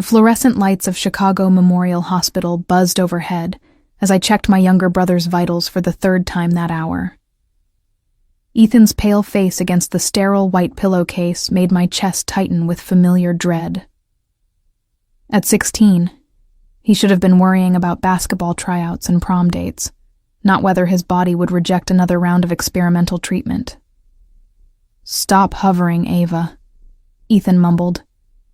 The fluorescent lights of Chicago Memorial Hospital buzzed overhead as I checked my younger brother's vitals for the third time that hour. Ethan's pale face against the sterile white pillowcase made my chest tighten with familiar dread. At 16, he should have been worrying about basketball tryouts and prom dates, not whether his body would reject another round of experimental treatment. "Stop hovering, Ava," Ethan mumbled,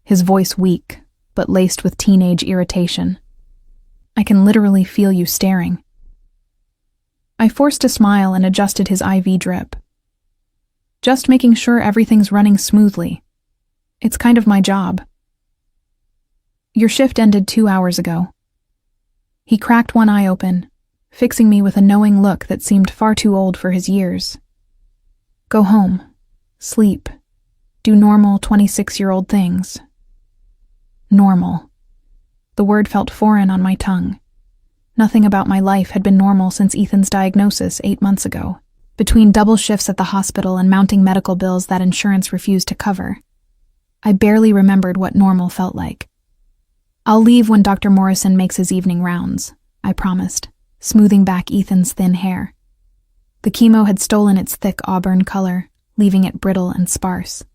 his voice weak, but laced with teenage irritation. "I can literally feel you staring." I forced a smile and adjusted his IV drip. "Just making sure everything's running smoothly. It's kind of my job." "Your shift ended 2 hours ago." He cracked one eye open, fixing me with a knowing look that seemed far too old for his years. "Go home. Sleep. Do normal 26-year-old things." Normal. The word felt foreign on my tongue. Nothing about my life had been normal since Ethan's diagnosis 8 months ago. Between double shifts at the hospital and mounting medical bills that insurance refused to cover, I barely remembered what normal felt like. "I'll leave when Dr. Morrison makes his evening rounds," I promised, smoothing back Ethan's thin hair. The chemo had stolen its thick auburn color, leaving it brittle and sparse.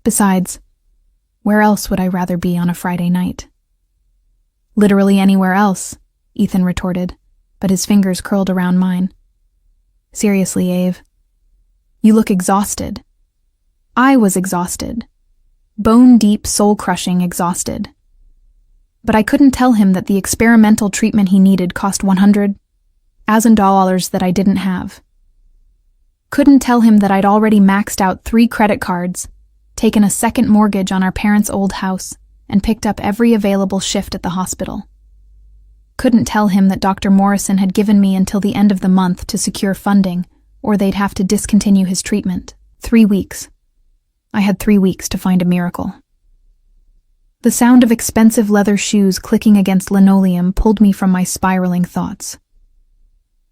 Besides, where else would I rather be on a Friday night? "Literally anywhere else," Ethan retorted, but his fingers curled around mine. "Seriously, Ave, you look exhausted." I was exhausted. Bone-deep, soul-crushing exhausted. But I couldn't tell him that the experimental treatment he needed cost $100,000 that I didn't have. Couldn't tell him that I'd already maxed out 3 credit cards, taken a second mortgage on our parents' old house, and picked up every available shift at the hospital. Couldn't tell him that Dr. Morrison had given me until the end of the month to secure funding, or they'd have to discontinue his treatment. 3 weeks. I had 3 weeks to find a miracle. The sound of expensive leather shoes clicking against linoleum pulled me from my spiraling thoughts.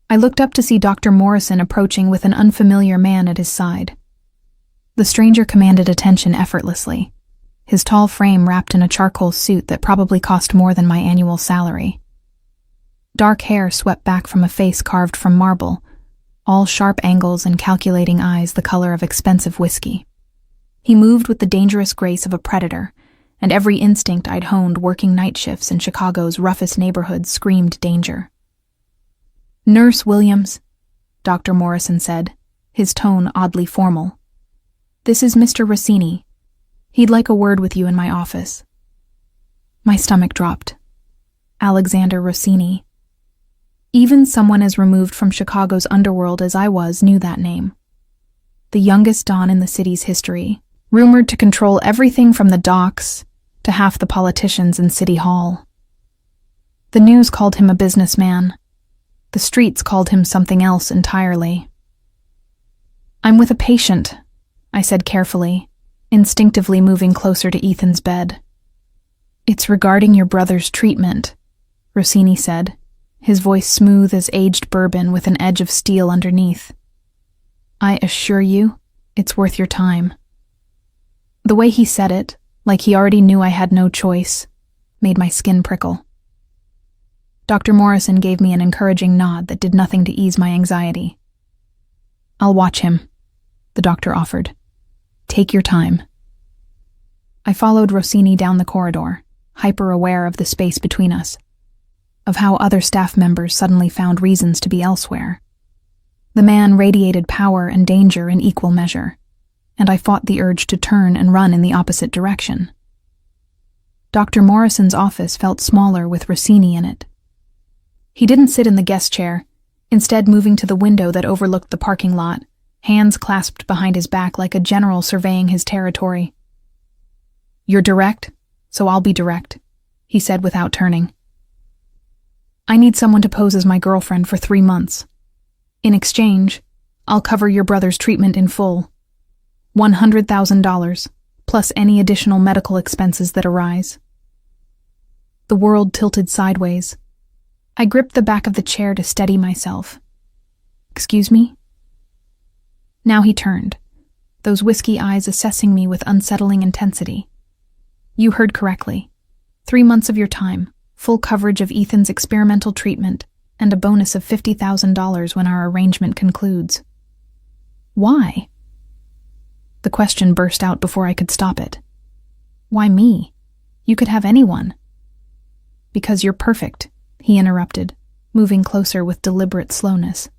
I looked up to see Dr. Morrison approaching with an unfamiliar man at his side. The stranger commanded attention effortlessly, his tall frame wrapped in a charcoal suit that probably cost more than my annual salary. Dark hair swept back from a face carved from marble, all sharp angles and calculating eyes the color of expensive whiskey. He moved with the dangerous grace of a predator, and every instinct I'd honed working night shifts in Chicago's roughest neighborhoods screamed danger. "Nurse Williams," Dr. Morrison said, his tone oddly formal. "This is Mr. Rossini. He'd like a word with you in my office." My stomach dropped. Alexander Rossini. Even someone as removed from Chicago's underworld as I was knew that name. The youngest don in the city's history, rumored to control everything from the docks to half the politicians in City Hall. The news called him a businessman. The streets called him something else entirely. "I'm with a patient," I said carefully, instinctively moving closer to Ethan's bed. "It's regarding your brother's treatment," Rossini said, his voice smooth as aged bourbon with an edge of steel underneath. "I assure you, it's worth your time." The way he said it, like he already knew I had no choice, made my skin prickle. Dr. Morrison gave me an encouraging nod that did nothing to ease my anxiety. "I'll watch him," the doctor offered. "Take your time." I followed Rossini down the corridor, hyper-aware of the space between us, of how other staff members suddenly found reasons to be elsewhere. The man radiated power and danger in equal measure, and I fought the urge to turn and run in the opposite direction. Dr. Morrison's office felt smaller with Rossini in it. He didn't sit in the guest chair, instead moving to the window that overlooked the parking lot, hands clasped behind his back like a general surveying his territory. "You're direct, so I'll be direct," he said without turning. "I need someone to pose as my girlfriend for 3 months. In exchange, I'll cover your brother's treatment in full. $100,000, plus any additional medical expenses that arise." The world tilted sideways. I gripped the back of the chair to steady myself. "Excuse me?" Now he turned, those whiskey eyes assessing me with unsettling intensity. "You heard correctly. 3 months of your time, full coverage of Ethan's experimental treatment, and a bonus of $50,000 when our arrangement concludes. Why? The question burst out before I could stop it. Why me? You could have anyone. Because you're perfect, he interrupted, moving closer with deliberate slowness.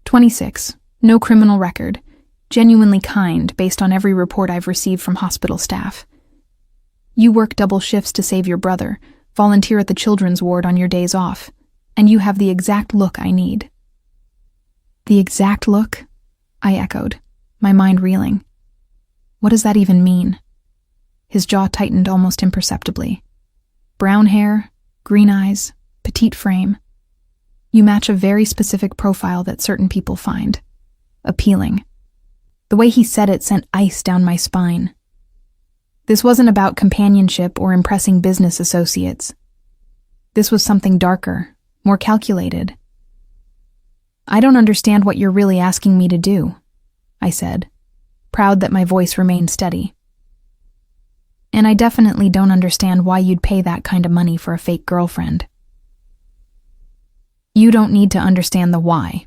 26. No criminal record. Genuinely kind based on every report I've received from hospital staff. You work double shifts to save your brother, volunteer at the children's ward on your days off, and you have the exact look I need. The exact look? I echoed, my mind reeling. What does that even mean? His jaw tightened almost imperceptibly. Brown hair, green eyes, petite frame. You match a very specific profile that certain people find appealing. The way he said it sent ice down my spine. This wasn't about companionship or impressing business associates. This was something darker, more calculated. I don't understand what you're really asking me to do, I said, proud that my voice remained steady. And I definitely don't understand why you'd pay that kind of money for a fake girlfriend. You don't need to understand the why,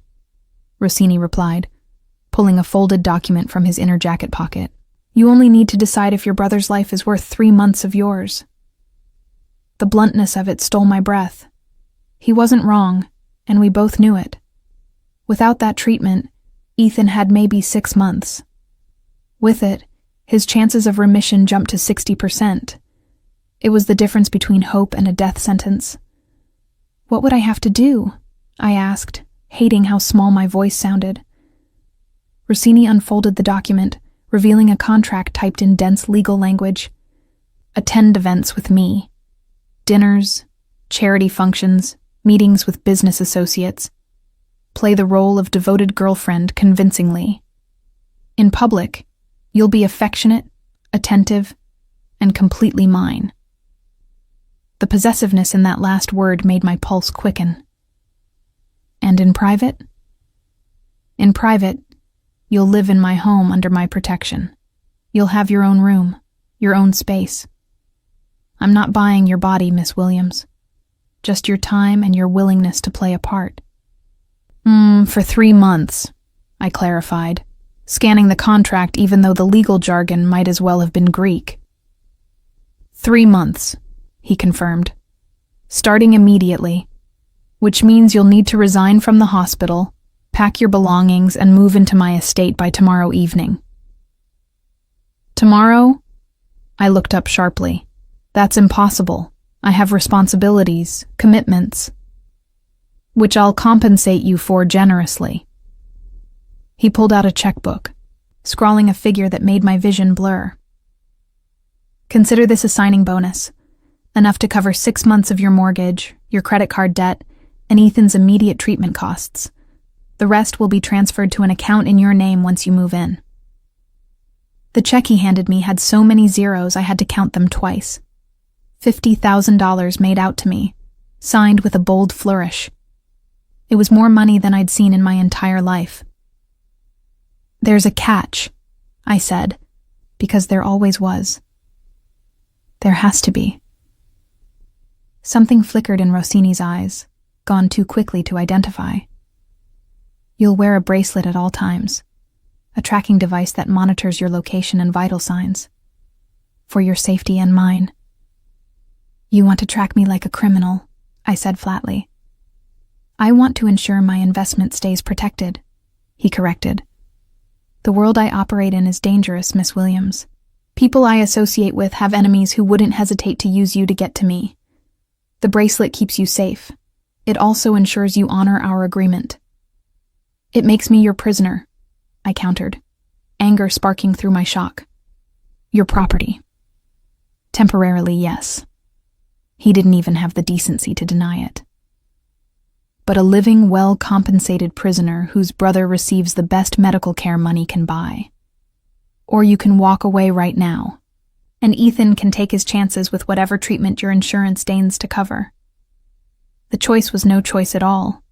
Rossini replied, pulling a folded document from his inner jacket pocket. You only need to decide if your brother's life is worth 3 months of yours. The bluntness of it stole my breath. He wasn't wrong, and we both knew it. Without that treatment, Ethan had maybe 6 months. With it, his chances of remission jumped to 60%. It was the difference between hope and a death sentence. What would I have to do? I asked, hating how small my voice sounded. Rossini unfolded the document, revealing a contract typed in dense legal language. Attend events with me. Dinners, charity functions, meetings with business associates. Play the role of devoted girlfriend convincingly. In public, you'll be affectionate, attentive, and completely mine. The possessiveness in that last word made my pulse quicken. And in private? In private, you'll live in my home under my protection. You'll have your own room, your own space. I'm not buying your body, Miss Williams. Just your time and your willingness to play a part. For 3 months, I clarified, scanning the contract even though the legal jargon might as well have been Greek. 3 months, he confirmed. Starting immediately, which means you'll need to resign from the hospital, pack your belongings, and move into my estate by tomorrow evening. Tomorrow? I looked up sharply. That's impossible. I have responsibilities, commitments, which I'll compensate you for generously. He pulled out a checkbook, scrawling a figure that made my vision blur. Consider this a signing bonus, enough to cover 6 months of your mortgage, your credit card debt, and Ethan's immediate treatment costs. The rest will be transferred to an account in your name once you move in. The check he handed me had so many zeros I had to count them twice. $50,000 made out to me, signed with a bold flourish. It was more money than I'd seen in my entire life. There's a catch, I said, because there always was. There has to be. Something flickered in Rossini's eyes, gone too quickly to identify. You'll wear a bracelet at all times, a tracking device that monitors your location and vital signs, for your safety and mine. You want to track me like a criminal, I said flatly. I want to ensure my investment stays protected, he corrected. The world I operate in is dangerous, Miss Williams. People I associate with have enemies who wouldn't hesitate to use you to get to me. The bracelet keeps you safe. It also ensures you honor our agreement. It makes me your prisoner, I countered, anger sparking through my shock. Your property. Temporarily, yes. He didn't even have the decency to deny it. But a living, well-compensated prisoner whose brother receives the best medical care money can buy. Or you can walk away right now, and Ethan can take his chances with whatever treatment your insurance deigns to cover. The choice was no choice at all,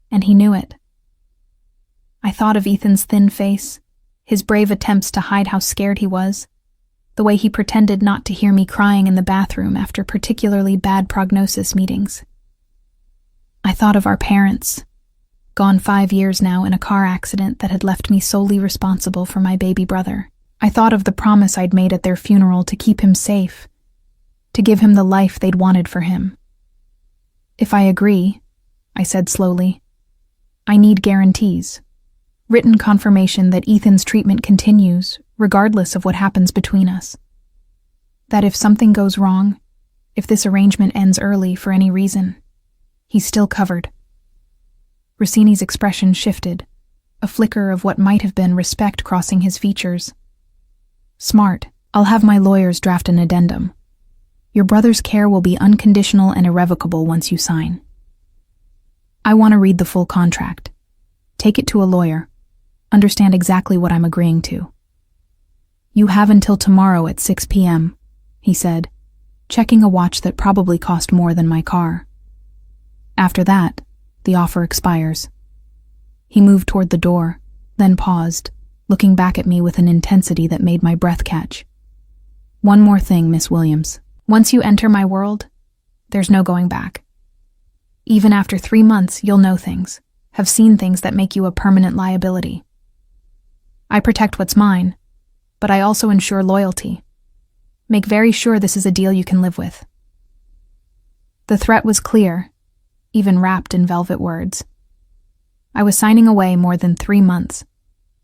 and he knew it. I thought of Ethan's thin face, his brave attempts to hide how scared he was, The way he pretended not to hear me crying in the bathroom after particularly bad prognosis meetings. I thought of our parents, gone 5 years now in a car accident that had left me solely responsible for my baby brother. I thought of the promise I'd made at their funeral to keep him safe, to give him the life they'd wanted for him. If I agree, I said slowly, I need guarantees. Written confirmation that Ethan's treatment continues, regardless of what happens between us. That if something goes wrong, if this arrangement ends early for any reason, he's still covered. Rossini's expression shifted, a flicker of what might have been respect crossing his features. Smart. I'll have my lawyers draft an addendum. Your brother's care will be unconditional and irrevocable once you sign. I want to read the full contract. Take it to a lawyer. Understand exactly what I'm agreeing to. You have until tomorrow at 6 p.m., he said, checking a watch that probably cost more than my car. After that, the offer expires. He moved toward the door, then paused, looking back at me with an intensity that made my breath catch. One more thing, Miss Williams. Once you enter my world, there's no going back. Even after 3 months, you'll know things, have seen things that make you a permanent liability. I protect what's mine, but I also ensure loyalty. Make very sure this is a deal you can live with. The threat was clear, even wrapped in velvet words. I was signing away more than 3 months.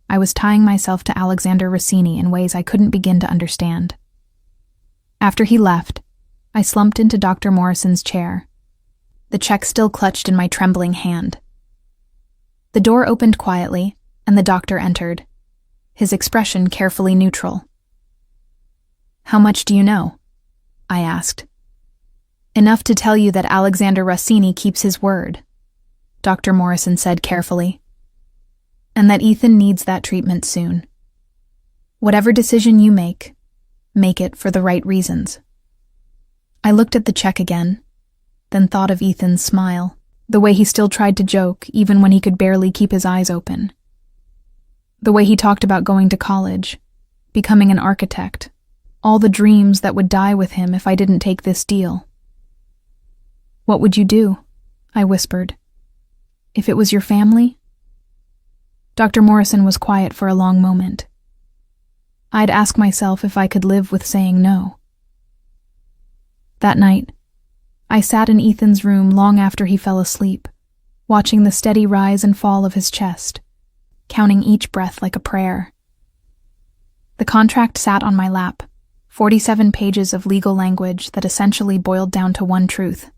I was tying myself to Alexander Rossini in ways I couldn't begin to understand. After he left, I slumped into Dr. Morrison's chair, the check still clutched in my trembling hand. The door opened quietly, and the doctor entered, his expression carefully neutral. How much do you know? I asked. Enough to tell you that Alexander Rossini keeps his word, Dr. Morrison said carefully, and that Ethan needs that treatment soon. Whatever decision you make it for the right reasons. I looked at the check again, then thought of Ethan's smile, the way he still tried to joke even when he could barely keep his eyes open. The way he talked about going to college, becoming an architect, all the dreams that would die with him if I didn't take this deal. What would you do? I whispered. If it was your family? Dr. Morrison was quiet for a long moment. I'd ask myself if I could live with saying no. That night, I sat in Ethan's room long after he fell asleep, watching the steady rise and fall of his chest, counting each breath like a prayer. The contract sat on my lap, 47 pages of legal language that essentially boiled down to one truth.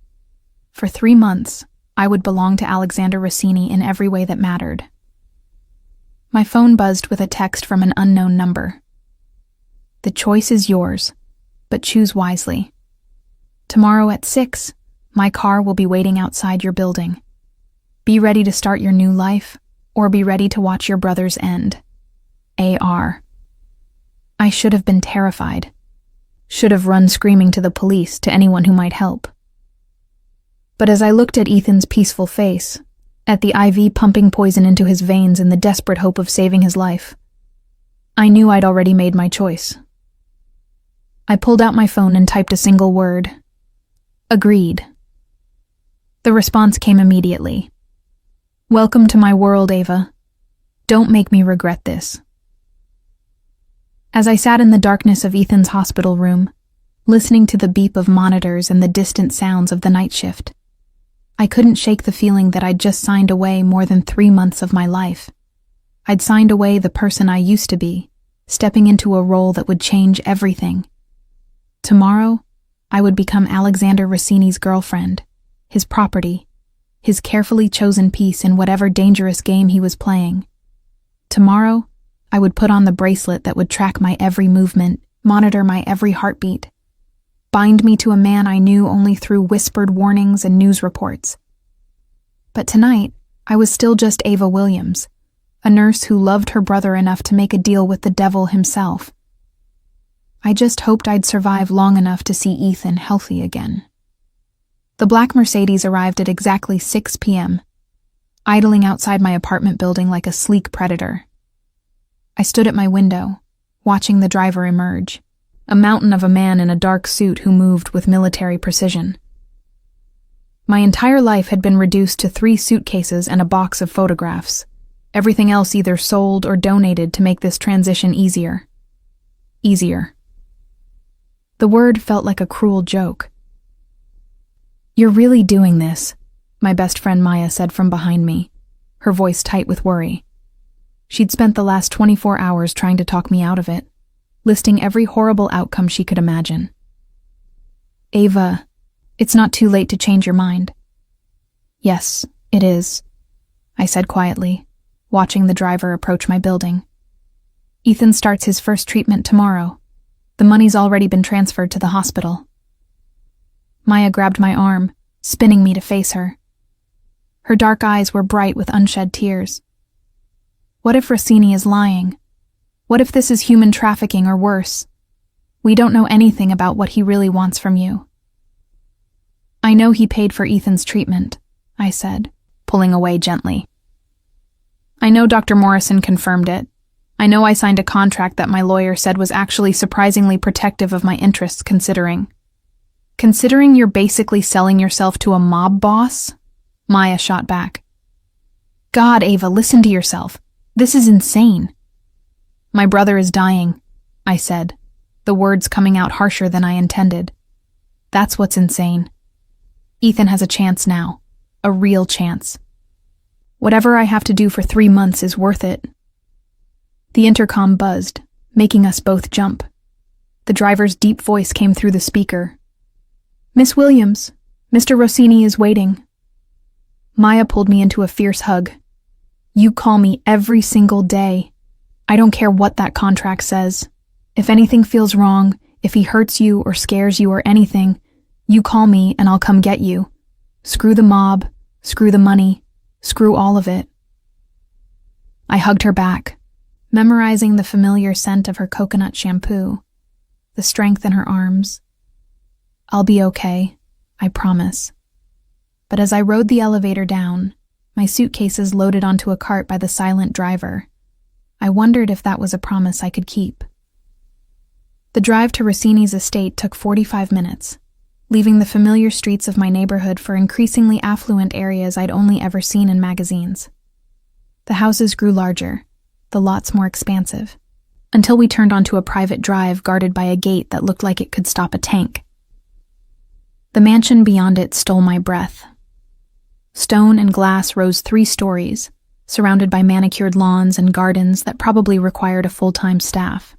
For 3 months, I would belong to Alexander Rossini in every way that mattered. My phone buzzed with a text from an unknown number. The choice is yours, but choose wisely. Tomorrow at 6, my car will be waiting outside your building. Be ready to start your new life, or be ready to watch your brother's end. A.R. I should have been terrified. Should have run screaming to the police, to anyone who might help. But as I looked at Ethan's peaceful face, at the IV pumping poison into his veins in the desperate hope of saving his life, I knew I'd already made my choice. I pulled out my phone and typed a single word. Agreed. The response came immediately. Welcome to my world, Ava. Don't make me regret this. As I sat in the darkness of Ethan's hospital room, listening to the beep of monitors and the distant sounds of the night shift, I couldn't shake the feeling that I'd just signed away more than 3 months of my life. I'd signed away the person I used to be, stepping into a role that would change everything. Tomorrow, I would become Alexander Rossini's girlfriend, his property, his carefully chosen piece in whatever dangerous game he was playing. Tomorrow, I would put on the bracelet that would track my every movement, monitor my every heartbeat, bind me to a man I knew only through whispered warnings and news reports. But tonight, I was still just Ava Williams, a nurse who loved her brother enough to make a deal with the devil himself. I just hoped I'd survive long enough to see Ethan healthy again. The black Mercedes arrived at exactly 6 p.m., idling outside my apartment building like a sleek predator. I stood at my window, watching the driver emerge, a mountain of a man in a dark suit who moved with military precision. My entire life had been reduced to 3 suitcases and a box of photographs, everything else either sold or donated to make this transition easier. Easier. The word felt like a cruel joke. "You're really doing this," my best friend Maya said from behind me, her voice tight with worry. She'd spent the last 24 hours trying to talk me out of it, listing every horrible outcome she could imagine. "Ava, it's not too late to change your mind." "Yes, it is," I said quietly, watching the driver approach my building. "Ethan starts his first treatment tomorrow. The money's already been transferred to the hospital." Maya grabbed my arm, spinning me to face her. Her dark eyes were bright with unshed tears. "What if Rossini is lying? What if this is human trafficking or worse? We don't know anything about what he really wants from you." "I know he paid for Ethan's treatment," I said, pulling away gently. "I know Dr. Morrison confirmed it. I know I signed a contract that my lawyer said was actually surprisingly protective of my interests considering you're basically selling yourself to a mob boss?" Maya shot back. "God, Ava, listen to yourself. This is insane." "My brother is dying," I said, the words coming out harsher than I intended. "That's what's insane. Ethan has a chance now, a real chance. Whatever I have to do for 3 months is worth it." The intercom buzzed, making us both jump. The driver's deep voice came through the speaker. "Miss Williams, Mr. Rossini is waiting." Maya pulled me into a fierce hug. "You call me every single day. I don't care what that contract says. If anything feels wrong, if he hurts you or scares you or anything, you call me and I'll come get you. Screw the mob, screw the money, screw all of it." I hugged her back, memorizing the familiar scent of her coconut shampoo, the strength in her arms. "I'll be okay, I promise." But as I rode the elevator down, my suitcases loaded onto a cart by the silent driver, I wondered if that was a promise I could keep. The drive to Rossini's estate took 45 minutes, leaving the familiar streets of my neighborhood for increasingly affluent areas I'd only ever seen in magazines. The houses grew larger, the lots more expansive, until we turned onto a private drive guarded by a gate that looked like it could stop a tank. The mansion beyond it stole my breath. Stone and glass rose 3 stories, surrounded by manicured lawns and gardens that probably required a full-time staff.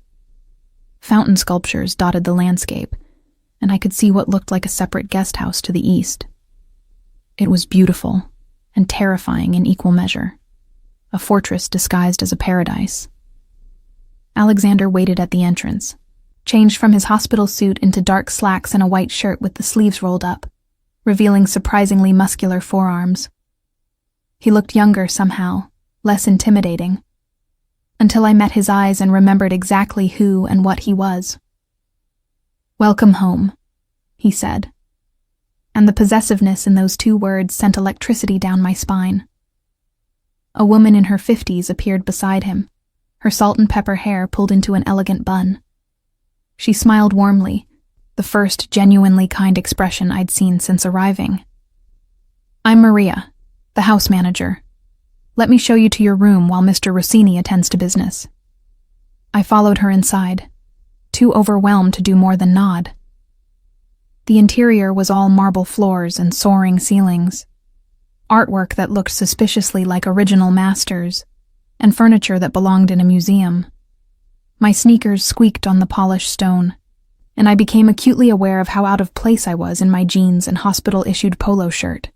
Fountain sculptures dotted the landscape, and I could see what looked like a separate guest house to the east. It was beautiful and terrifying in equal measure, a fortress disguised as a paradise. Alexander waited at the entrance, changed from his hospital suit into dark slacks and a white shirt with the sleeves rolled up, revealing surprisingly muscular forearms. He looked younger somehow, less intimidating, until I met his eyes and remembered exactly who and what he was. "Welcome home," he said, and the possessiveness in those 2 words sent electricity down my spine. A woman in her 50s appeared beside him, her salt and pepper hair pulled into an elegant bun. She smiled warmly, the first genuinely kind expression I'd seen since arriving. "I'm Maria, the house manager. Let me show you to your room while Mr. Rossini attends to business." I followed her inside, too overwhelmed to do more than nod. The interior was all marble floors and soaring ceilings, artwork that looked suspiciously like original masters, and furniture that belonged in a museum. My sneakers squeaked on the polished stone, and I became acutely aware of how out of place I was in my jeans and hospital-issued polo shirt.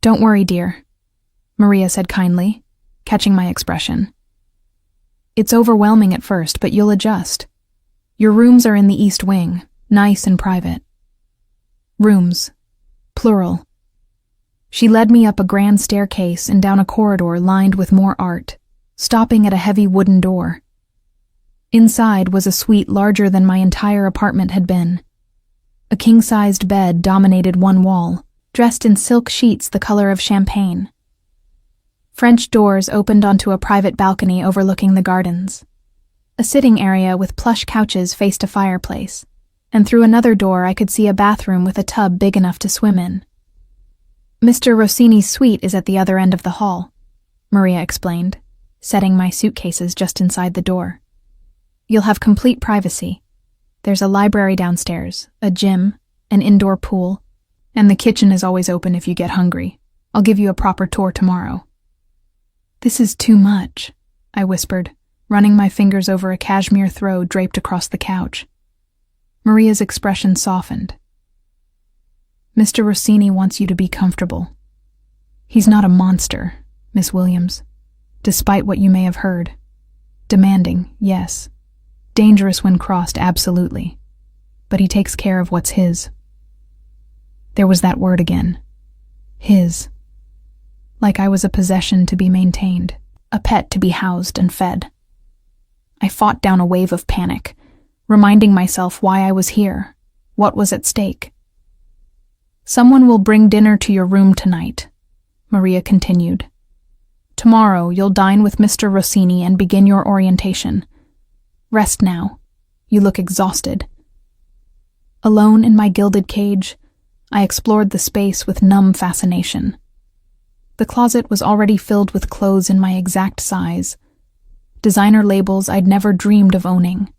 "Don't worry, dear," Maria said kindly, catching my expression. "It's overwhelming at first, but you'll adjust. Your rooms are in the East Wing, nice and private." Rooms. Plural. She led me up a grand staircase and down a corridor lined with more art, stopping at a heavy wooden door. Inside was a suite larger than my entire apartment had been. A king-sized bed dominated one wall, dressed in silk sheets the color of champagne. French doors opened onto a private balcony overlooking the gardens. a sitting area with plush couches faced a fireplace, and through another door I could see a bathroom with a tub big enough to swim in. Mr. Rossini's suite is at the other end of the hall, Maria explained, setting my suitcases just inside the door. You'll have complete privacy. There's a library downstairs, a gym, an indoor pool, and the kitchen is always open if you get hungry. I'll give you a proper tour tomorrow. This is too much, I whispered, running my fingers over a cashmere throw draped across the couch. Maria's expression softened. Mr. Rossini wants you to be comfortable. He's not a monster, Miss Williams, despite what you may have heard. Demanding, yes. Dangerous when crossed, absolutely. But he takes care of what's his. There was that word again. His. Like I was a possession to be maintained, a pet to be housed and fed. I fought down a wave of panic, reminding myself why I was here, what was at stake. Someone will bring dinner to your room tonight, Maria continued. Tomorrow you'll dine with Mr. Rossini and begin your orientation. Rest now. You look exhausted. Alone in my gilded cage, I explored the space with numb fascination. The closet was already filled with clothes in my exact size, designer labels I'd never dreamed of owning.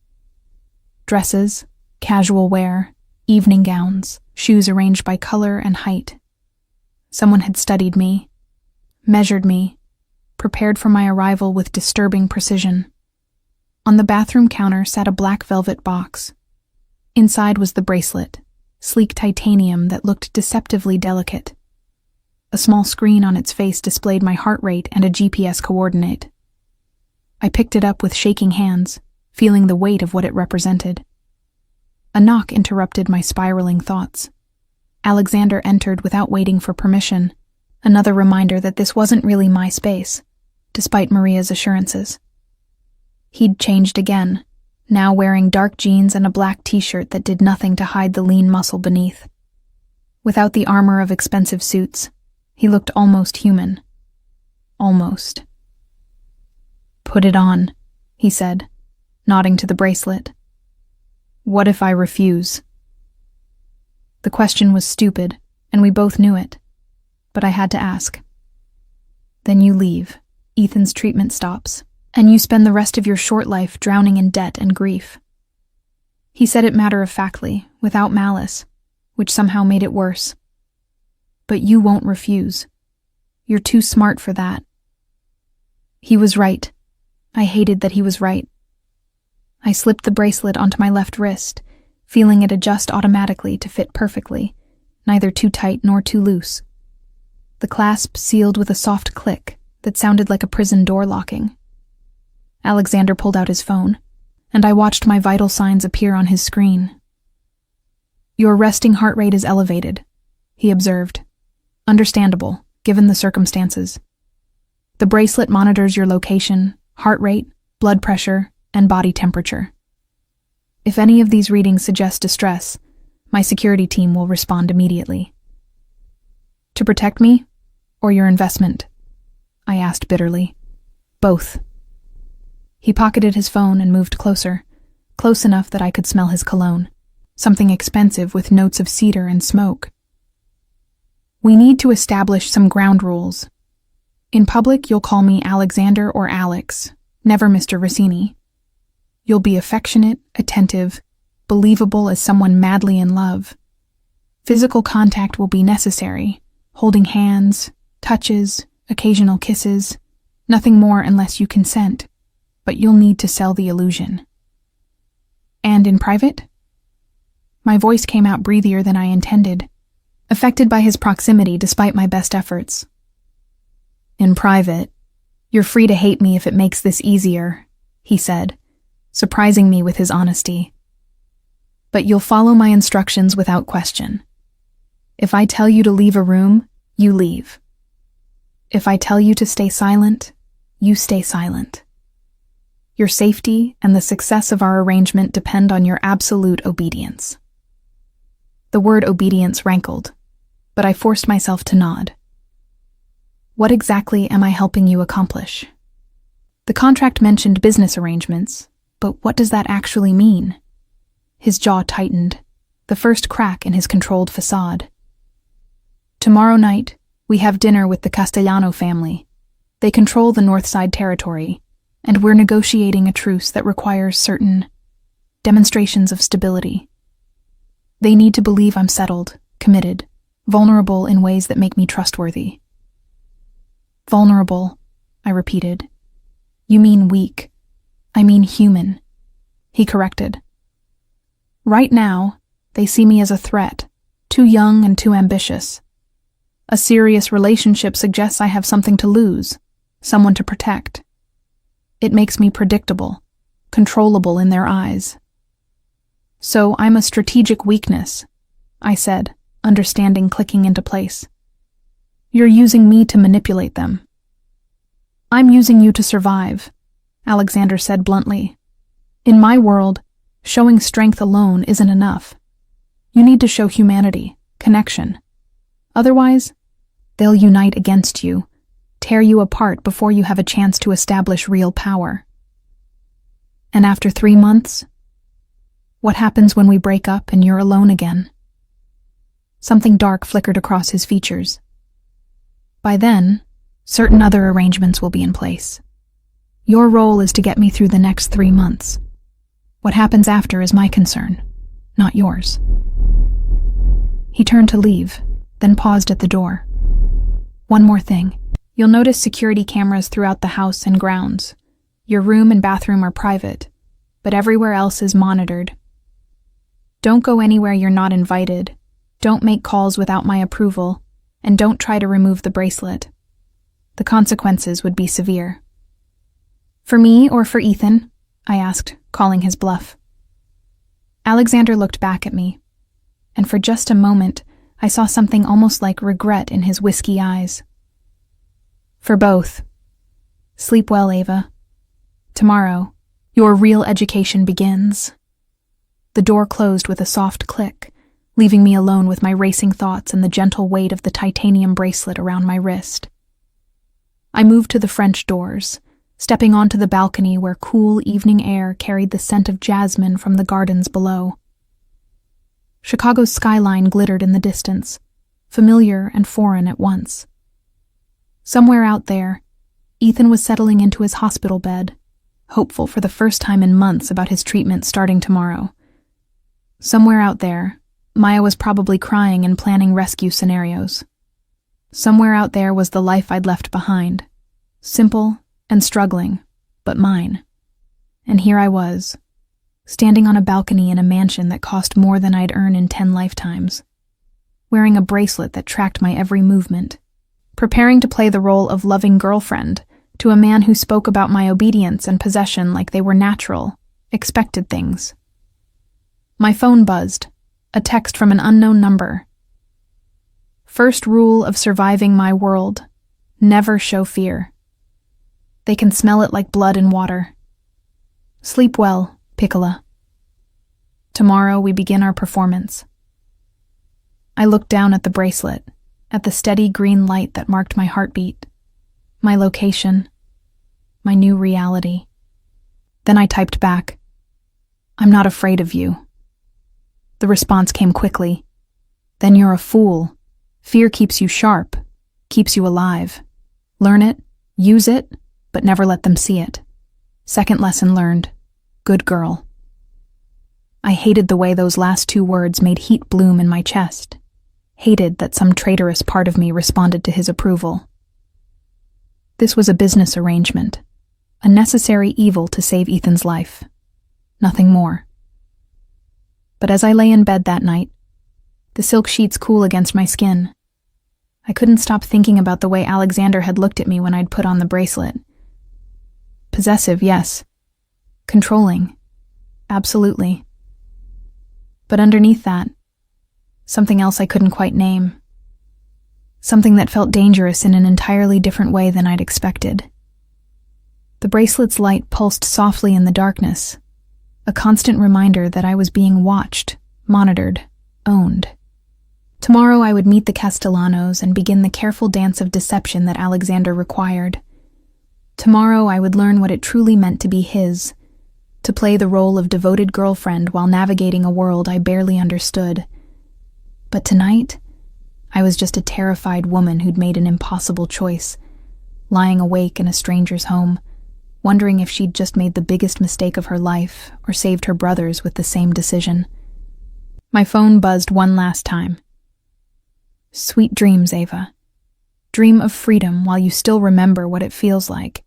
Dresses, casual wear, evening gowns, shoes arranged by color and height. Someone had studied me, measured me, prepared for my arrival with disturbing precision. On the bathroom counter sat a black velvet box. Inside was the bracelet, sleek titanium that looked deceptively delicate. A small screen on its face displayed my heart rate and a GPS coordinate. I picked it up with shaking hands, feeling the weight of what it represented. A knock interrupted my spiraling thoughts. Alexander entered without waiting for permission, another reminder that this wasn't really my space, despite Maria's assurances. He'd changed again, now wearing dark jeans and a black t-shirt that did nothing to hide the lean muscle beneath. Without the armor of expensive suits, he looked almost human. Almost. Put it on, he said, nodding to the bracelet. What if I refuse? The question was stupid, and we both knew it, but I had to ask. Then you leave, Ethan's treatment stops, and you spend the rest of your short life drowning in debt and grief. He said it matter-of-factly, without malice, which somehow made it worse. But you won't refuse. You're too smart for that. He was right. I hated that he was right. I slipped the bracelet onto my left wrist, feeling it adjust automatically to fit perfectly, neither too tight nor too loose. The clasp sealed with a soft click that sounded like a prison door locking. Alexander pulled out his phone, and I watched my vital signs appear on his screen. Your resting heart rate is elevated, he observed. Understandable, given the circumstances. The bracelet monitors your location, heart rate, blood pressure, and body temperature. If any of these readings suggest distress, my security team will respond immediately. To protect me, or your investment? I asked bitterly. Both. He pocketed his phone and moved closer, close enough that I could smell his cologne, something expensive with notes of cedar and smoke. We need to establish some ground rules. In public, you'll call me Alexander or Alex, never Mr. Rossini. You'll be affectionate, attentive, believable as someone madly in love. Physical contact will be necessary, holding hands, touches, occasional kisses, nothing more unless you consent, but you'll need to sell the illusion. And in private? My voice came out breathier than I intended, affected by his proximity despite my best efforts. In private, you're free to hate me if it makes this easier, he said, surprising me with his honesty. But you'll follow my instructions without question. If I tell you to leave a room, you leave. If I tell you to stay silent, you stay silent. Your safety and the success of our arrangement depend on your absolute obedience. The word obedience rankled, but I forced myself to nod. What exactly am I helping you accomplish? The contract mentioned business arrangements, But what does that actually mean? His jaw tightened, the first crack in his controlled facade. Tomorrow night, we have dinner with the Castellano family. They control the North Side territory, and we're negotiating a truce that requires certain demonstrations of stability. They need to believe I'm settled, committed, vulnerable in ways that make me trustworthy. Vulnerable, I repeated. You mean weak. I mean human, he corrected. Right now, they see me as a threat, too young and too ambitious. A serious relationship suggests I have something to lose, someone to protect. It makes me predictable, controllable in their eyes. So I'm a strategic weakness, I said, understanding clicking into place. You're using me to manipulate them. I'm using you to survive, Alexander said bluntly. In my world, showing strength alone isn't enough. You need to show humanity, connection. Otherwise, they'll unite against you, tear you apart before you have a chance to establish real power. And after 3 months, what happens when we break up and you're alone again? Something dark flickered across his features. By then, certain other arrangements will be in place. Your role is to get me through the next 3 months. What happens after is my concern, not yours. He turned to leave, then paused at the door. One more thing. You'll notice security cameras throughout the house and grounds. Your room and bathroom are private, but everywhere else is monitored. Don't go anywhere you're not invited. Don't make calls without my approval, and don't try to remove the bracelet. The consequences would be severe. For me or for Ethan? I asked, calling his bluff. Alexander looked back at me, and for just a moment, I saw something almost like regret in his whiskey eyes. For both. Sleep well, Ava. Tomorrow, your real education begins. The door closed with a soft click, leaving me alone with my racing thoughts and the gentle weight of the titanium bracelet around my wrist. I moved to the French doors, stepping onto the balcony where cool evening air carried the scent of jasmine from the gardens below. Chicago's skyline glittered in the distance, familiar and foreign at once. Somewhere out there, Ethan was settling into his hospital bed, hopeful for the first time in months about his treatment starting tomorrow. Somewhere out there, Maya was probably crying and planning rescue scenarios. Somewhere out there was the life I'd left behind, simple and struggling, but mine. And here I was, standing on a balcony in a mansion that cost more than I'd earn in 10 lifetimes, wearing a bracelet that tracked my every movement, preparing to play the role of loving girlfriend to a man who spoke about my obedience and possession like they were natural, expected things. My phone buzzed, a text from an unknown number. First rule of surviving my world: never show fear. They can smell it like blood in water. Sleep well, Piccola. Tomorrow we begin our performance. I looked down at the bracelet, at the steady green light that marked my heartbeat, my location, my new reality. Then I typed back, "I'm not afraid of you." The response came quickly. "Then you're a fool. Fear keeps you sharp, keeps you alive. Learn it, use it, but never let them see it. Second lesson learned. Good girl." I hated the way those last 2 words made heat bloom in my chest. Hated that some traitorous part of me responded to his approval. This was a business arrangement, a necessary evil to save Ethan's life. Nothing more. But as I lay in bed that night, the silk sheets cool against my skin, I couldn't stop thinking about the way Alexander had looked at me when I'd put on the bracelet. Possessive, yes. Controlling, absolutely. But underneath that, something else I couldn't quite name. Something that felt dangerous in an entirely different way than I'd expected. The bracelet's light pulsed softly in the darkness, a constant reminder that I was being watched, monitored, owned. Tomorrow I would meet the Castellanos and begin the careful dance of deception that Alexander required. Tomorrow I would learn what it truly meant to be his, to play the role of devoted girlfriend while navigating a world I barely understood. But tonight, I was just a terrified woman who'd made an impossible choice, lying awake in a stranger's home, wondering if she'd just made the biggest mistake of her life or saved her brothers with the same decision. My phone buzzed one last time. Sweet dreams, Ava. Dream of freedom while you still remember what it feels like.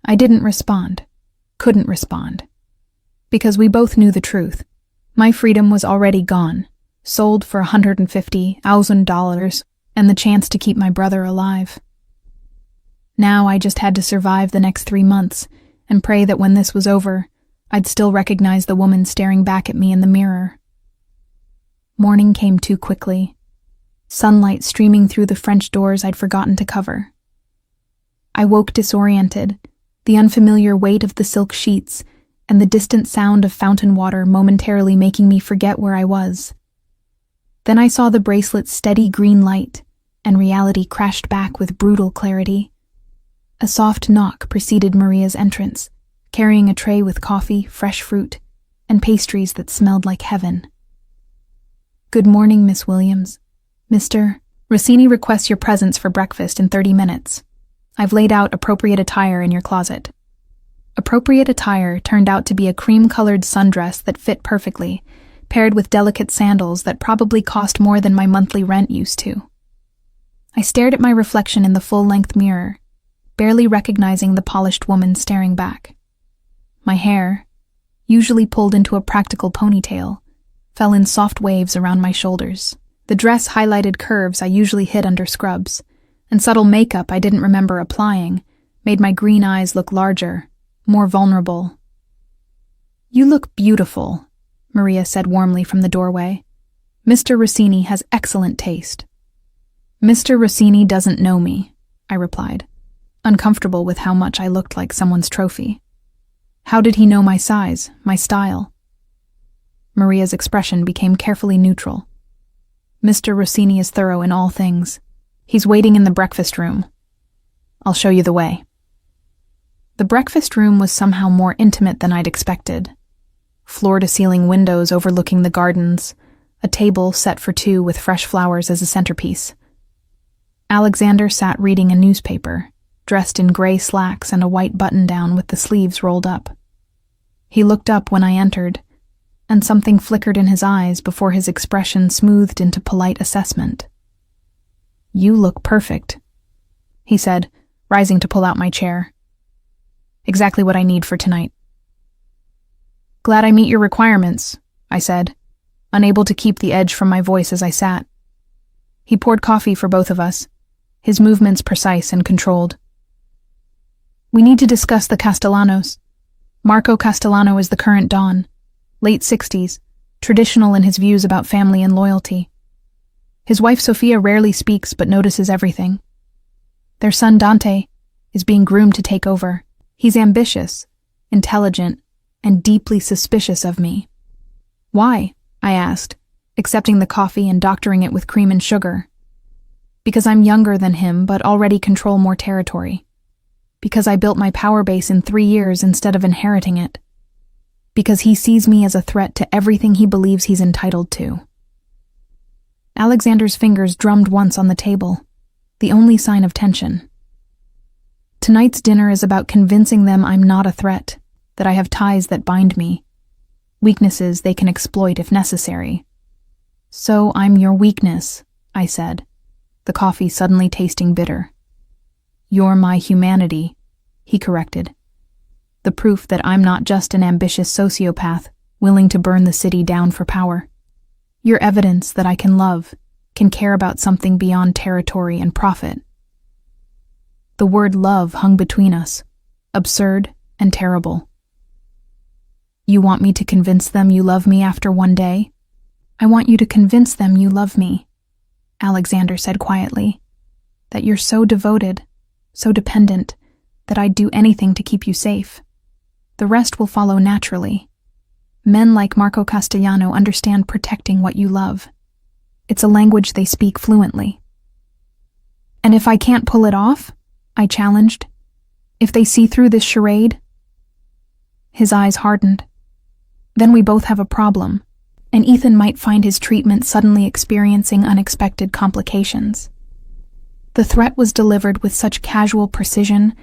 I didn't respond, couldn't respond, because we both knew the truth. My freedom was already gone, sold for $150,000 and the chance to keep my brother alive. Now I just had to survive the next 3 months and pray that when this was over, I'd still recognize the woman staring back at me in the mirror. Morning came too quickly, sunlight streaming through the French doors I'd forgotten to cover. I woke disoriented, the unfamiliar weight of the silk sheets and the distant sound of fountain water momentarily making me forget where I was. Then I saw the bracelet's steady green light, and reality crashed back with brutal clarity. A soft knock preceded Maria's entrance, carrying a tray with coffee, fresh fruit, and pastries that smelled like heaven. Good morning, Miss Williams. Mr. Rossini requests your presence for breakfast in 30 minutes. I've laid out appropriate attire in your closet. Appropriate attire turned out to be a cream-colored sundress that fit perfectly, paired with delicate sandals that probably cost more than my monthly rent used to. I stared at my reflection in the full-length mirror, barely recognizing the polished woman staring back. My hair, usually pulled into a practical ponytail, fell in soft waves around my shoulders. The dress highlighted curves I usually hid under scrubs, and subtle makeup I didn't remember applying made my green eyes look larger, more vulnerable. You look beautiful, Maria said warmly from the doorway. Mr. Rossini has excellent taste. Mr. Rossini doesn't know me, I replied, uncomfortable with how much I looked like someone's trophy. How did he know my size, my style? Maria's expression became carefully neutral. Mr. Rossini is thorough in all things. He's waiting in the breakfast room. I'll show you the way. The breakfast room was somehow more intimate than I'd expected. Floor-to-ceiling windows overlooking the gardens, a table set for two with fresh flowers as a centerpiece. Alexander sat reading a newspaper, dressed in gray slacks and a white button-down with the sleeves rolled up. He looked up when I entered, and something flickered in his eyes before his expression smoothed into polite assessment. You look perfect, he said, rising to pull out my chair. Exactly what I need for tonight. Glad I meet your requirements, I said, unable to keep the edge from my voice as I sat. He poured coffee for both of us, his movements precise and controlled. We need to discuss the Castellanos. Marco Castellano is the current Don, late 60s, traditional in his views about family and loyalty. His wife Sophia rarely speaks but notices everything. Their son Dante is being groomed to take over. He's ambitious, intelligent, and deeply suspicious of me. Why? I asked, accepting the coffee and doctoring it with cream and sugar. Because I'm younger than him but already control more territory. Because I built my power base in 3 years instead of inheriting it. Because he sees me as a threat to everything he believes he's entitled to. Alexander's fingers drummed once on the table, the only sign of tension. Tonight's dinner is about convincing them I'm not a threat, that I have ties that bind me, weaknesses they can exploit if necessary. So I'm your weakness, I said, the coffee suddenly tasting bitter. You're my humanity, he corrected. The proof that I'm not just an ambitious sociopath willing to burn the city down for power. You're evidence that I can love, can care about something beyond territory and profit. The word love hung between us, absurd and terrible. You want me to convince them you love me after one day? I want you to convince them you love me, Alexander said quietly, that you're so devoted, so dependent, that I'd do anything to keep you safe. The rest will follow naturally. Men like Marco Castellano understand protecting what you love. It's a language they speak fluently. And if I can't pull it off, I challenged, if they see through this charade? His eyes hardened. Then we both have a problem, and Ethan might find his treatment suddenly experiencing unexpected complications. The threat was delivered with such casual precision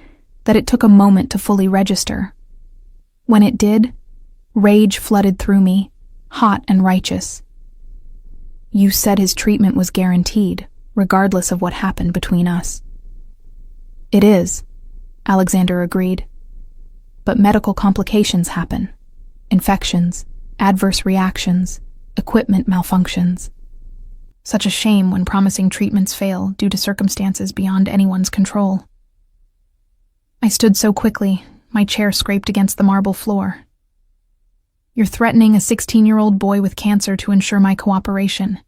that it took a moment to fully register. When it did, rage flooded through me, hot and righteous. You said his treatment was guaranteed, regardless of what happened between us. It is, Alexander agreed. But medical complications happen. Infections, adverse reactions, equipment malfunctions. Such a shame when promising treatments fail due to circumstances beyond anyone's control. I stood so quickly, my chair scraped against the marble floor. You're threatening a 16-year-old boy with cancer to ensure my cooperation.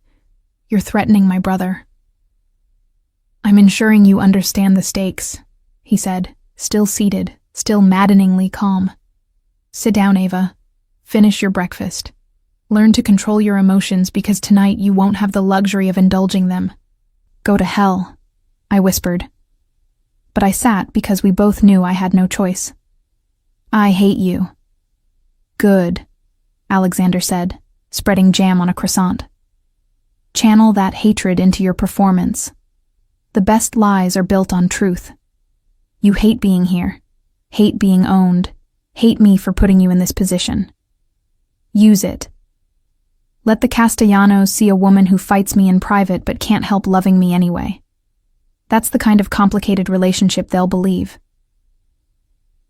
You're threatening my brother. I'm ensuring you understand the stakes, he said, still seated, still maddeningly calm. Sit down, Ava. Finish your breakfast. Learn to control your emotions because tonight you won't have the luxury of indulging them. Go to hell, I whispered. But I sat because we both knew I had no choice. I hate you. Good, Alexander said, spreading jam on a croissant. Channel that hatred into your performance. The best lies are built on truth. You hate being here, hate being owned, hate me for putting you in this position. Use it. Let the Castellanos see a woman who fights me in private but can't help loving me anyway. That's the kind of complicated relationship they'll believe.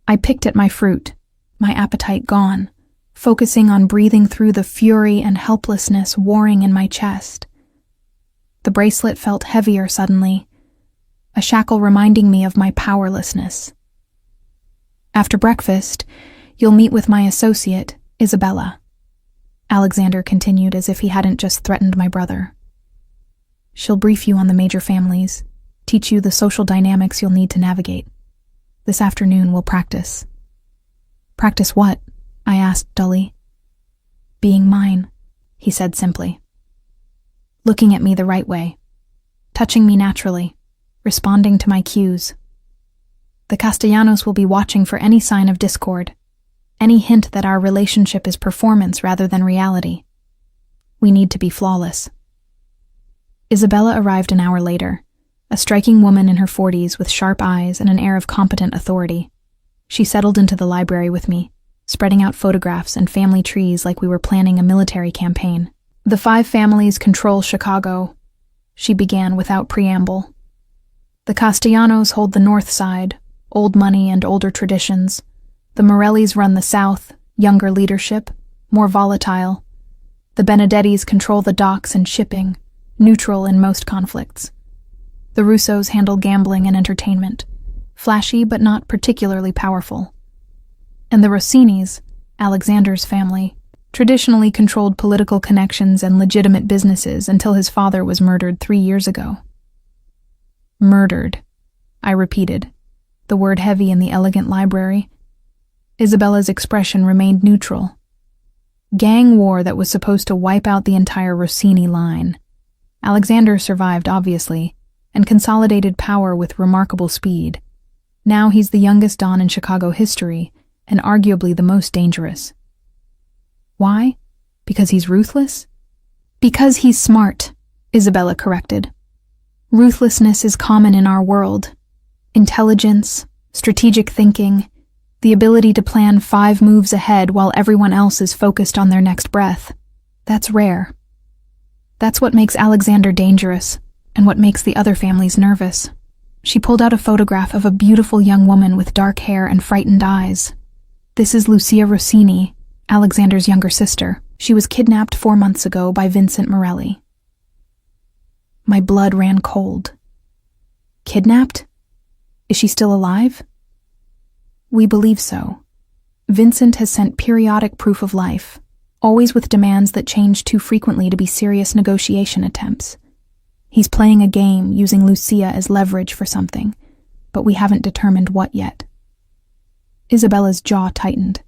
I picked at my fruit, my appetite gone, focusing on breathing through the fury and helplessness warring in my chest. The bracelet felt heavier suddenly, a shackle reminding me of my powerlessness. After breakfast, you'll meet with my associate, Isabella. Alexander continued as if he hadn't just threatened my brother. She'll brief you on the major families, teach you the social dynamics you'll need to navigate. This afternoon we'll practice. Practice what? I asked dully. Being mine, he said simply. Looking at me the right way, touching me naturally, responding to my cues. The Castellanos will be watching for any sign of discord, any hint that our relationship is performance rather than reality. We need to be flawless. Isabella arrived an hour later, a striking woman in her 40s with sharp eyes and an air of competent authority. She settled into the library with me, spreading out photographs and family trees like we were planning a military campaign. The 5 families control Chicago, she began without preamble. The Castellanos hold the north side, old money and older traditions. The Morellis run the south, younger leadership, more volatile. The Benedettis control the docks and shipping, neutral in most conflicts. The Russos handle gambling and entertainment, flashy but not particularly powerful. And the Rossinis, Alexander's family, traditionally controlled political connections and legitimate businesses until his father was murdered 3 years ago. Murdered, I repeated, the word heavy in the elegant library. Isabella's expression remained neutral. Gang war that was supposed to wipe out the entire Rossini line. Alexander survived, obviously, and consolidated power with remarkable speed. Now he's the youngest Don in Chicago history, and arguably the most dangerous. Why? Because he's ruthless? Because he's smart, Isabella corrected. Ruthlessness is common in our world. Intelligence, strategic thinking, the ability to plan 5 moves ahead while everyone else is focused on their next breath. That's rare. That's what makes Alexander dangerous, and what makes the other families nervous. She pulled out a photograph of a beautiful young woman with dark hair and frightened eyes. This is Lucia Rossini, Alexander's younger sister. She was kidnapped 4 months ago by Vincent Morelli. My blood ran cold. Kidnapped? Is she still alive? We believe so. Vincent has sent periodic proof of life, always with demands that change too frequently to be serious negotiation attempts. He's playing a game using Lucia as leverage for something, but we haven't determined what yet. Isabella's jaw tightened.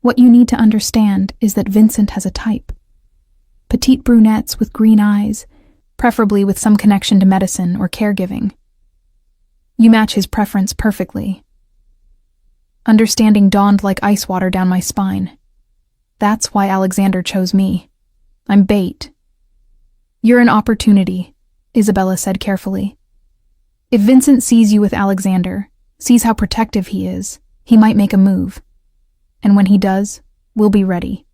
What you need to understand is that Vincent has a type. Petite brunettes with green eyes, preferably with some connection to medicine or caregiving. You match his preference perfectly. Understanding dawned like ice water down my spine. That's why Alexander chose me. I'm bait. You're an opportunity, Isabella said carefully. If Vincent sees you with Alexander, sees how protective he is, he might make a move. And when he does, we'll be ready.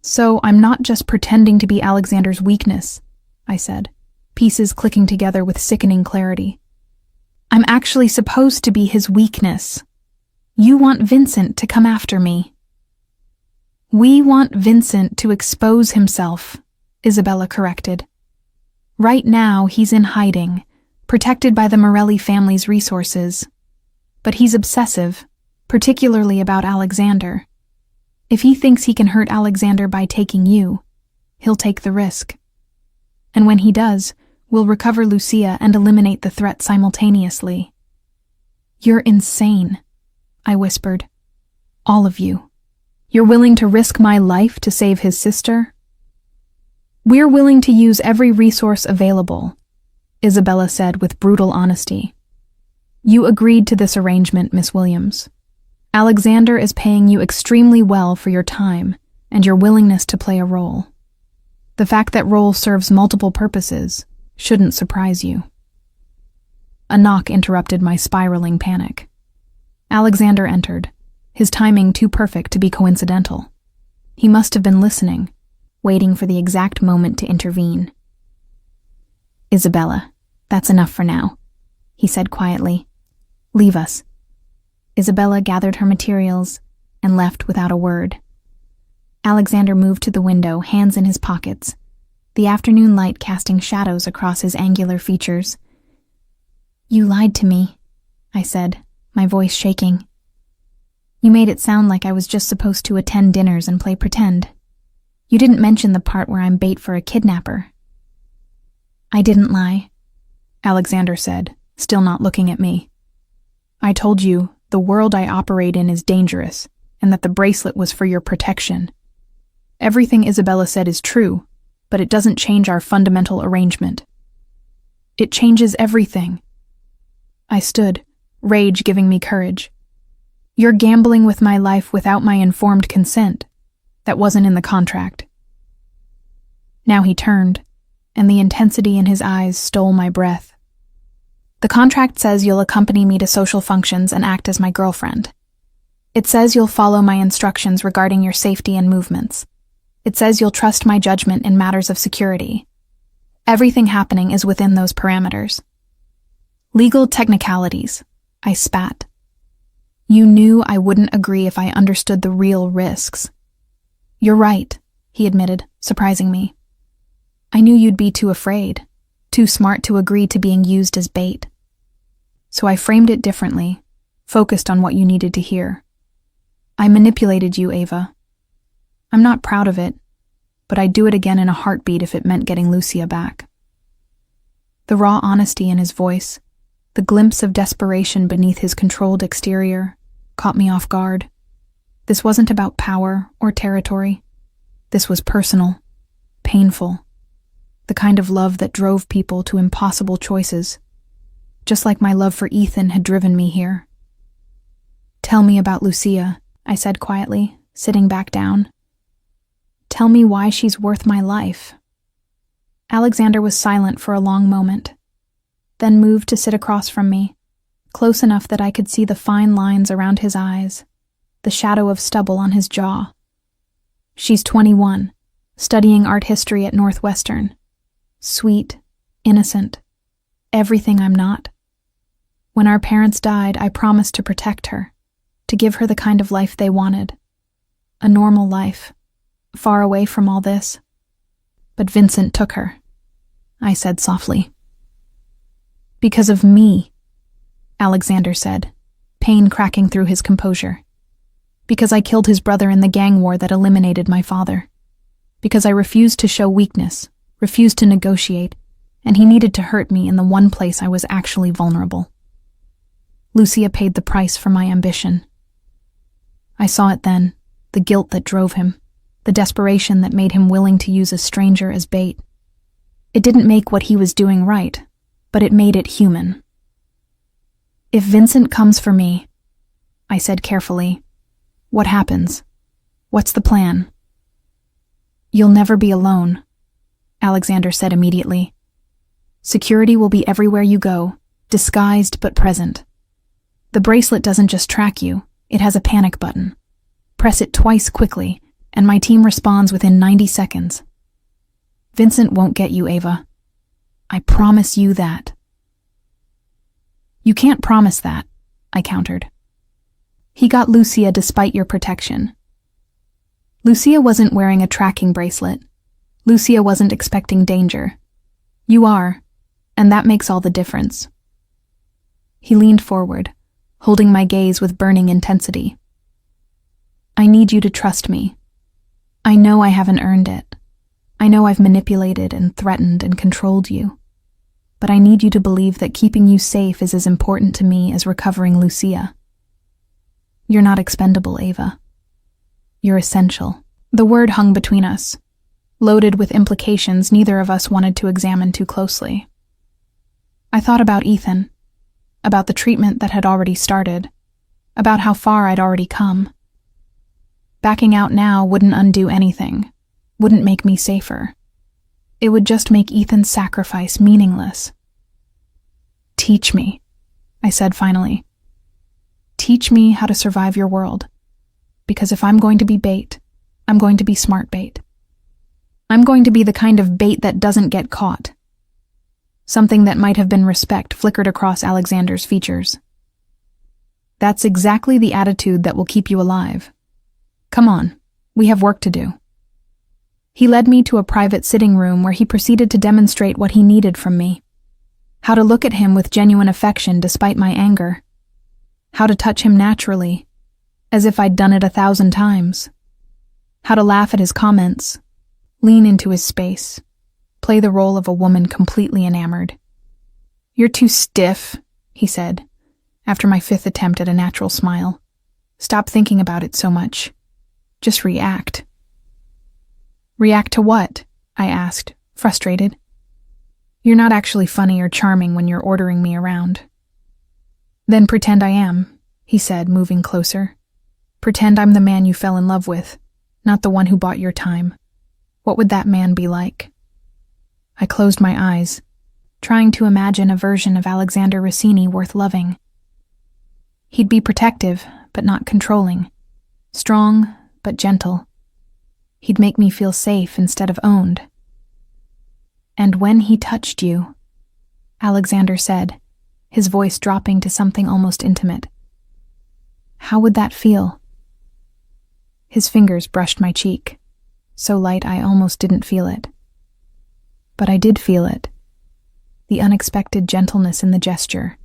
So I'm not just pretending to be Alexander's weakness, I said, pieces clicking together with sickening clarity. I'm actually supposed to be his weakness. You want Vincent to come after me. We want Vincent to expose himself, Isabella corrected. Right now, he's in hiding, protected by the Morelli family's resources. But he's obsessive, particularly about Alexander. If he thinks he can hurt Alexander by taking you, he'll take the risk. And when he does, we'll recover Lucia and eliminate the threat simultaneously. You're insane, I whispered. All of you. You're willing to risk my life to save his sister? We're willing to use every resource available, Isabella said with brutal honesty. You agreed to this arrangement, Miss Williams. Alexander is paying you extremely well for your time and your willingness to play a role. The fact that role serves multiple purposes shouldn't surprise you. A knock interrupted my spiraling panic. Alexander entered, his timing too perfect to be coincidental. He must have been listening, waiting for the exact moment to intervene. Isabella, that's enough for now, he said quietly. Leave us. Isabella gathered her materials and left without a word. Alexander moved to the window, hands in his pockets, the afternoon light casting shadows across his angular features. You lied to me, I said, my voice shaking. You made it sound like I was just supposed to attend dinners and play pretend. You didn't mention the part where I'm bait for a kidnapper. I didn't lie, Alexander said, still not looking at me. I told you the world I operate in is dangerous, and that the bracelet was for your protection. Everything Isabella said is true, but it doesn't change our fundamental arrangement. It changes everything. I stood, rage giving me courage. You're gambling with my life without my informed consent. That wasn't in the contract. Now he turned, and the intensity in his eyes stole my breath. The contract says you'll accompany me to social functions and act as my girlfriend. It says you'll follow my instructions regarding your safety and movements. It says you'll trust my judgment in matters of security. Everything happening is within those parameters. Legal technicalities, I spat. You knew I wouldn't agree if I understood the real risks. You're right, he admitted, surprising me. I knew you'd be too afraid, too smart to agree to being used as bait. So I framed it differently, focused on what you needed to hear. I manipulated you, Ava. I'm not proud of it, but I'd do it again in a heartbeat if it meant getting Lucia back. The raw honesty in his voice, the glimpse of desperation beneath his controlled exterior, caught me off guard. This wasn't about power or territory. This was personal, painful, the kind of love that drove people to impossible choices, just like my love for Ethan had driven me here. Tell me about Lucia, I said quietly, sitting back down. Tell me why she's worth my life. Alexander was silent for a long moment, then moved to sit across from me, close enough that I could see the fine lines around his eyes, the shadow of stubble on his jaw. She's 21, studying art history at Northwestern. Sweet, innocent, everything I'm not. When our parents died, I promised to protect her, to give her the kind of life they wanted. A normal life, far away from all this. But Vincent took her, I said softly. Because of me, Alexander said, pain cracking through his composure. Because I killed his brother in the gang war that eliminated my father. Because I refused to show weakness, refused to negotiate, and he needed to hurt me in the one place I was actually vulnerable. Lucia paid the price for my ambition. I saw it then, the guilt that drove him, the desperation that made him willing to use a stranger as bait. It didn't make what he was doing right, but it made it human. If Vincent comes for me, I said carefully. What happens? What's the plan? You'll never be alone, Alexander said immediately. Security will be everywhere you go, disguised but present. The bracelet doesn't just track you, it has a panic button. Press it twice quickly, and my team responds within 90 seconds. Vincent won't get you, Ava. I promise you that. You can't promise that, I countered. He got Lucia despite your protection. Lucia wasn't wearing a tracking bracelet. Lucia wasn't expecting danger. You are, and that makes all the difference. He leaned forward, holding my gaze with burning intensity. I need you to trust me. I know I haven't earned it. I know I've manipulated and threatened and controlled you. But I need you to believe that keeping you safe is as important to me as recovering Lucia. You're not expendable, Ava. You're essential. The word hung between us, loaded with implications neither of us wanted to examine too closely. I thought about Ethan, about the treatment that had already started, about how far I'd already come. Backing out now wouldn't undo anything, wouldn't make me safer. It would just make Ethan's sacrifice meaningless. Teach me, I said finally. Teach me how to survive your world. Because if I'm going to be bait, I'm going to be smart bait. I'm going to be the kind of bait that doesn't get caught. Something that might have been respect flickered across Alexander's features. That's exactly the attitude that will keep you alive. Come on, we have work to do. He led me to a private sitting room where he proceeded to demonstrate what he needed from me. How to look at him with genuine affection despite my anger. How to touch him naturally, as if I'd done it 1,000 times. How to laugh at his comments, lean into his space, play the role of a woman completely enamored. You're too stiff, he said, after my 5th attempt at a natural smile. Stop thinking about it so much. Just react. React to what? I asked, frustrated. You're not actually funny or charming when you're ordering me around. Then pretend I am, he said, moving closer. Pretend I'm the man you fell in love with, not the one who bought your time. What would that man be like? I closed my eyes, trying to imagine a version of Alexander Rossini worth loving. He'd be protective, but not controlling. Strong, but gentle. He'd make me feel safe instead of owned. And when he touched you, Alexander said, his voice dropping to something almost intimate. How would that feel? His fingers brushed my cheek, so light I almost didn't feel it. But I did feel it. The unexpected gentleness in the gesture,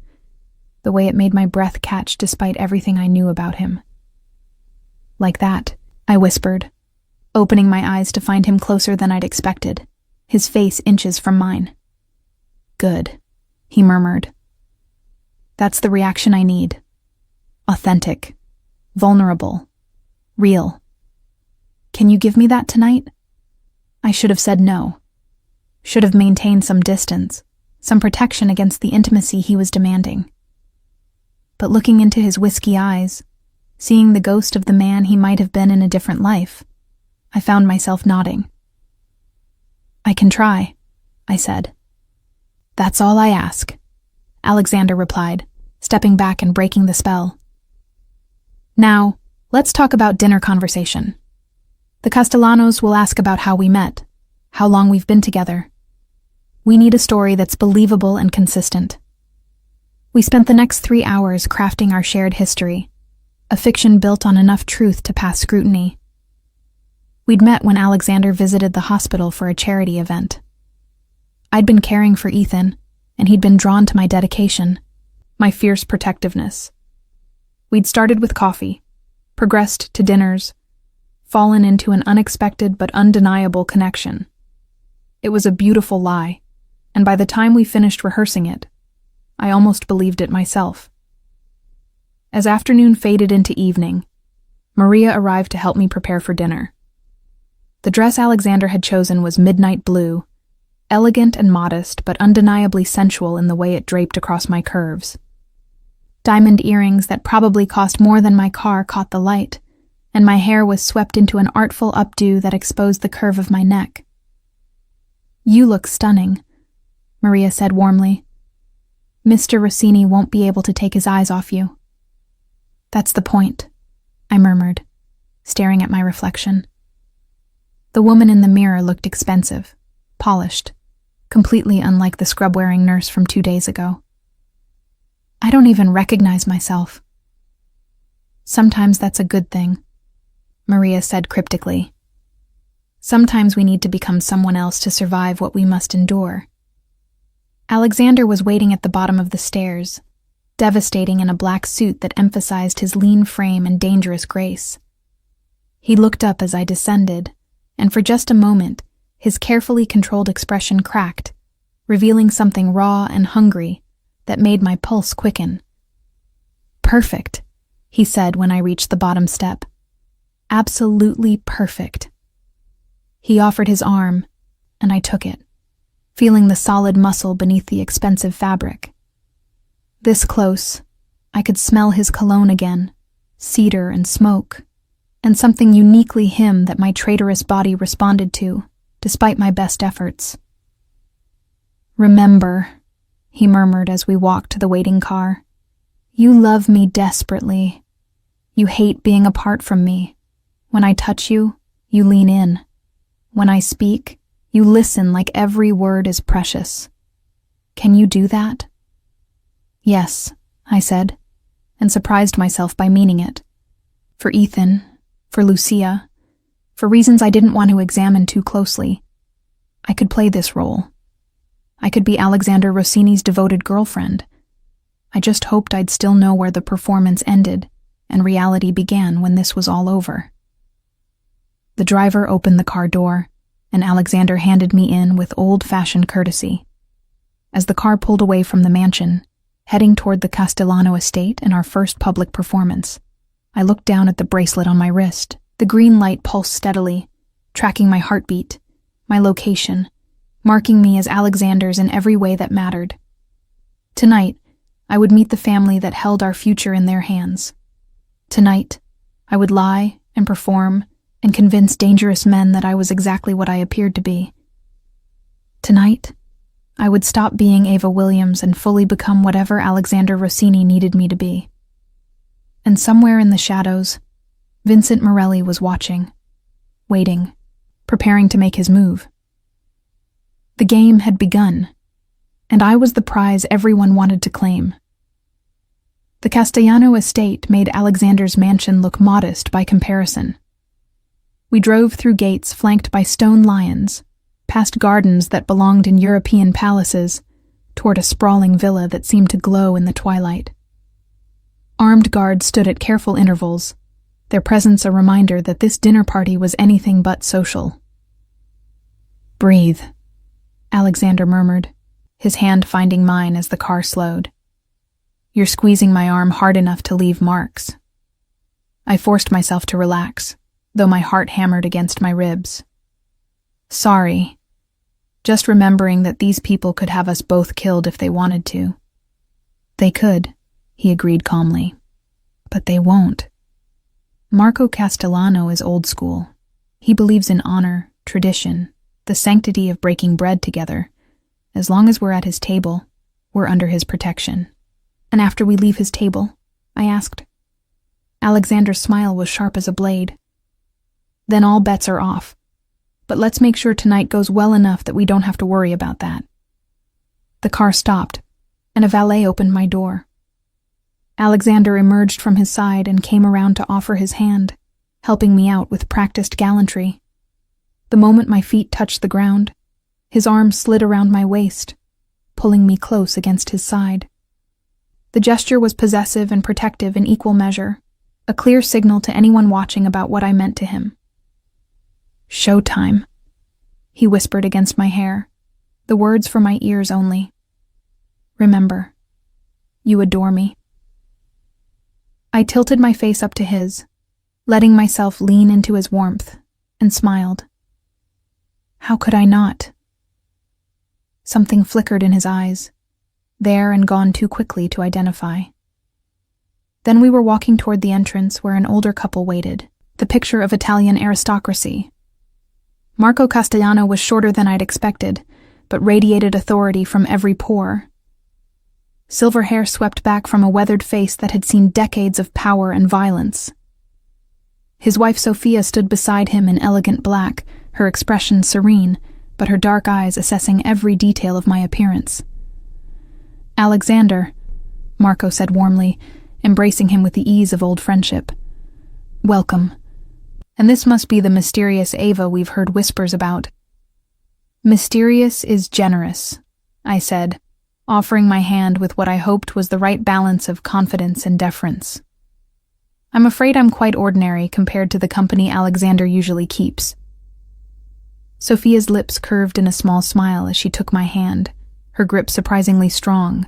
the way it made my breath catch despite everything I knew about him. Like that, I whispered, opening my eyes to find him closer than I'd expected, his face inches from mine. Good, he murmured. That's the reaction I need. Authentic, vulnerable, real. Can you give me that tonight? I should have said no. Should have maintained some distance, some protection against the intimacy he was demanding. But looking into his whiskey eyes, seeing the ghost of the man he might have been in a different life, I found myself nodding. I can try, I said. That's all I ask, Alexander replied, stepping back and breaking the spell. Now, let's talk about dinner conversation. The Castellanos will ask about how we met, how long we've been together. We need a story that's believable and consistent. We spent the next 3 hours crafting our shared history, a fiction built on enough truth to pass scrutiny. We'd met when Alexander visited the hospital for a charity event. I'd been caring for Ethan, and he'd been drawn to my dedication, my fierce protectiveness. We'd started with coffee, progressed to dinners, fallen into an unexpected but undeniable connection. It was a beautiful lie, and by the time we finished rehearsing it, I almost believed it myself. As afternoon faded into evening, Maria arrived to help me prepare for dinner. The dress Alexander had chosen was midnight blue, elegant and modest but undeniably sensual in the way it draped across my curves. Diamond earrings that probably cost more than my car caught the light, and my hair was swept into an artful updo that exposed the curve of my neck. "You look stunning," Maria said warmly. "Mr. Rossini won't be able to take his eyes off you." "That's the point," I murmured, staring at my reflection. The woman in the mirror looked expensive, polished, completely unlike the scrub-wearing nurse from 2 days ago. I don't even recognize myself. "Sometimes that's a good thing," Maria said cryptically. "Sometimes we need to become someone else to survive what we must endure." Alexander was waiting at the bottom of the stairs, devastating in a black suit that emphasized his lean frame and dangerous grace. He looked up as I descended, and for just a moment, his carefully controlled expression cracked, revealing something raw and hungry that made my pulse quicken. "Perfect," he said when I reached the bottom step. "Absolutely perfect." He offered his arm, and I took it, feeling the solid muscle beneath the expensive fabric. This close, I could smell his cologne again, cedar and smoke, and something uniquely him that my traitorous body responded to, despite my best efforts. "Remember," he murmured as we walked to the waiting car, "you love me desperately. You hate being apart from me. When I touch you, you lean in. When I speak, you listen like every word is precious. Can you do that?" "Yes," I said, and surprised myself by meaning it. For Ethan, for Lucia, for reasons I didn't want to examine too closely, I could play this role. I could be Alexander Rossini's devoted girlfriend. I just hoped I'd still know where the performance ended and reality began when this was all over. The driver opened the car door, and Alexander handed me in with old-fashioned courtesy. As the car pulled away from the mansion, heading toward the Castellano estate and our first public performance, I looked down at the bracelet on my wrist. The green light pulsed steadily, tracking my heartbeat, my location, marking me as Alexander's in every way that mattered. Tonight, I would meet the family that held our future in their hands. Tonight, I would lie and perform and convince dangerous men that I was exactly what I appeared to be. Tonight, I would stop being Ava Williams and fully become whatever Alexander Rossini needed me to be. And somewhere in the shadows, Vincent Morelli was watching, waiting, preparing to make his move. The game had begun, and I was the prize everyone wanted to claim. The Castellano estate made Alexander's mansion look modest by comparison. We drove through gates flanked by stone lions, past gardens that belonged in European palaces, toward a sprawling villa that seemed to glow in the twilight. Armed guards stood at careful intervals, their presence a reminder that this dinner party was anything but social. "Breathe," Alexander murmured, his hand finding mine as the car slowed. "You're squeezing my arm hard enough to leave marks." I forced myself to relax, though my heart hammered against my ribs. "Sorry. Just remembering that these people could have us both killed if they wanted to." "They could," he agreed calmly. "But they won't. Marco Castellano is old school. He believes in honor, tradition, the sanctity of breaking bread together. As long as we're at his table, we're under his protection." "And after we leave his table?" I asked. Alexander's smile was sharp as a blade. "Then all bets are off. But let's make sure tonight goes well enough that we don't have to worry about that." The car stopped, and a valet opened my door. Alexander emerged from his side and came around to offer his hand, helping me out with practiced gallantry. The moment my feet touched the ground, his arm slid around my waist, pulling me close against his side. The gesture was possessive and protective in equal measure, a clear signal to anyone watching about what I meant to him. "Showtime," he whispered against my hair, the words for my ears only. "Remember, you adore me." I tilted my face up to his, letting myself lean into his warmth, and smiled. How could I not? Something flickered in his eyes, there and gone too quickly to identify. Then we were walking toward the entrance where an older couple waited, the picture of Italian aristocracy. Marco Castellano was shorter than I'd expected, but radiated authority from every pore. Silver hair swept back from a weathered face that had seen decades of power and violence. His wife Sophia stood beside him in elegant black, her expression serene, but her dark eyes assessing every detail of my appearance. "Alexander," Marco said warmly, embracing him with the ease of old friendship. "Welcome. And this must be the mysterious Ava we've heard whispers about." "Mysterious is generous," I said, offering my hand with what I hoped was the right balance of confidence and deference. "I'm afraid I'm quite ordinary compared to the company Alexander usually keeps." Sophia's lips curved in a small smile as she took my hand, her grip surprisingly strong.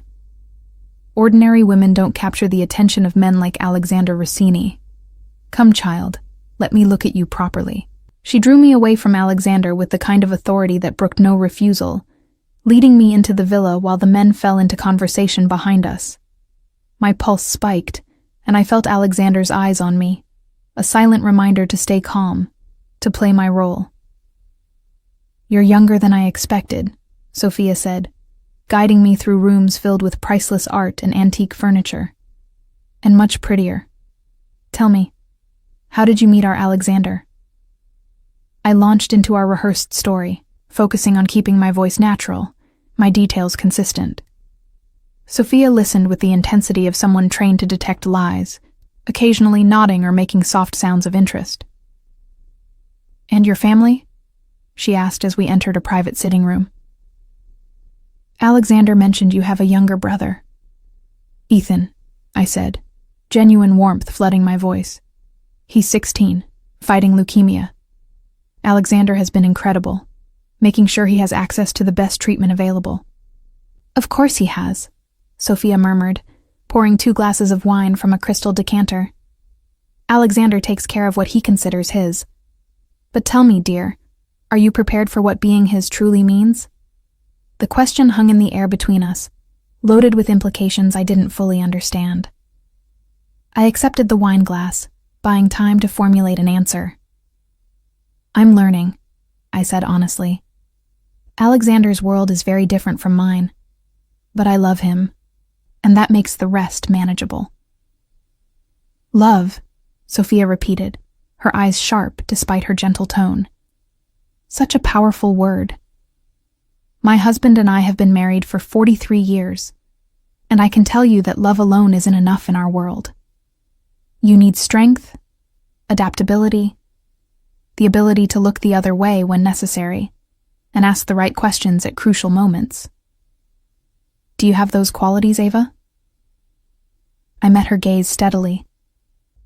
Ordinary women don't capture the attention of men like Alexander Rossini. "Come, child, let me look at you properly." She drew me away from Alexander with the kind of authority that brooked no refusal, leading me into the villa while the men fell into conversation behind us. My pulse spiked, and I felt Alexander's eyes on me, a silent reminder to stay calm, to play my role. "You're younger than I expected," Sophia said, guiding me through rooms filled with priceless art and antique furniture. "And much prettier. Tell me, how did you meet our Alexander?" I launched into our rehearsed story, focusing on keeping my voice natural, my details consistent. Sophia listened with the intensity of someone trained to detect lies, occasionally nodding or making soft sounds of interest. "And your family?" she asked as we entered a private sitting room. "Alexander mentioned you have a younger brother." "Ethan," I said, genuine warmth flooding my voice. "He's 16, fighting leukemia. Alexander has been incredible, making sure he has access to the best treatment available." "Of course he has," Sophia murmured, pouring 2 glasses of wine from a crystal decanter. "Alexander takes care of what he considers his. But tell me, dear, are you prepared for what being his truly means?" The question hung in the air between us, loaded with implications I didn't fully understand. I accepted the wine glass, buying time to formulate an answer. "I'm learning," I said honestly. "Alexander's world is very different from mine, but I love him, and that makes the rest manageable." "Love," Sophia repeated, her eyes sharp despite her gentle tone. Such a powerful word. My husband and I have been married for 43 years, and I can tell you that love alone isn't enough in our world. You need strength, adaptability, the ability to look the other way when necessary, and ask the right questions at crucial moments. Do you have those qualities, Ava? I met her gaze steadily,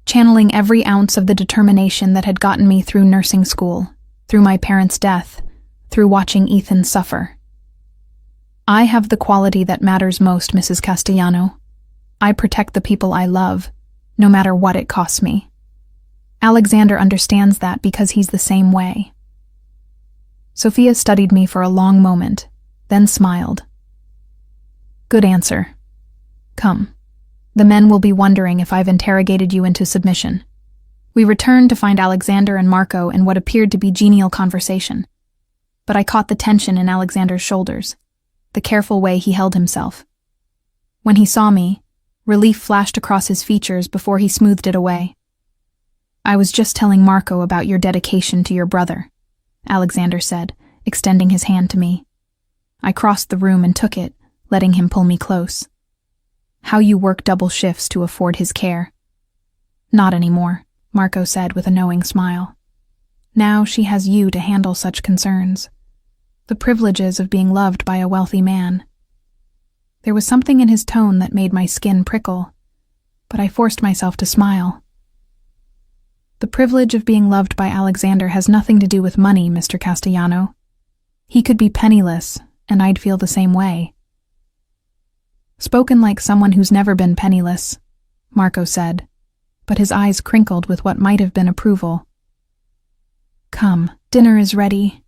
channeling every ounce of the determination that had gotten me through nursing school, through my parents' death, through watching Ethan suffer. "I have the quality that matters most, Mrs. Castellano. I protect the people I love, no matter what it costs me. Alexander understands that because he's the same way." Sophia studied me for a long moment, then smiled. "Good answer. Come. The men will be wondering if I've interrogated you into submission." We returned to find Alexander and Marco in what appeared to be genial conversation, but I caught the tension in Alexander's shoulders, the careful way he held himself. When he saw me, relief flashed across his features before he smoothed it away. "I was just telling Marco about your dedication to your brother," Alexander said, extending his hand to me. I crossed the room and took it, letting him pull me close. "How you work double shifts to afford his care." "Not anymore," Marco said with a knowing smile. "Now she has you to handle such concerns. The privileges of being loved by a wealthy man." There was something in his tone that made my skin prickle, but I forced myself to smile. "The privilege of being loved by Alexander has nothing to do with money, Mr. Castellano. He could be penniless, and I'd feel the same way." "Spoken like someone who's never been penniless," Marco said, but his eyes crinkled with what might have been approval. "Come, dinner is ready.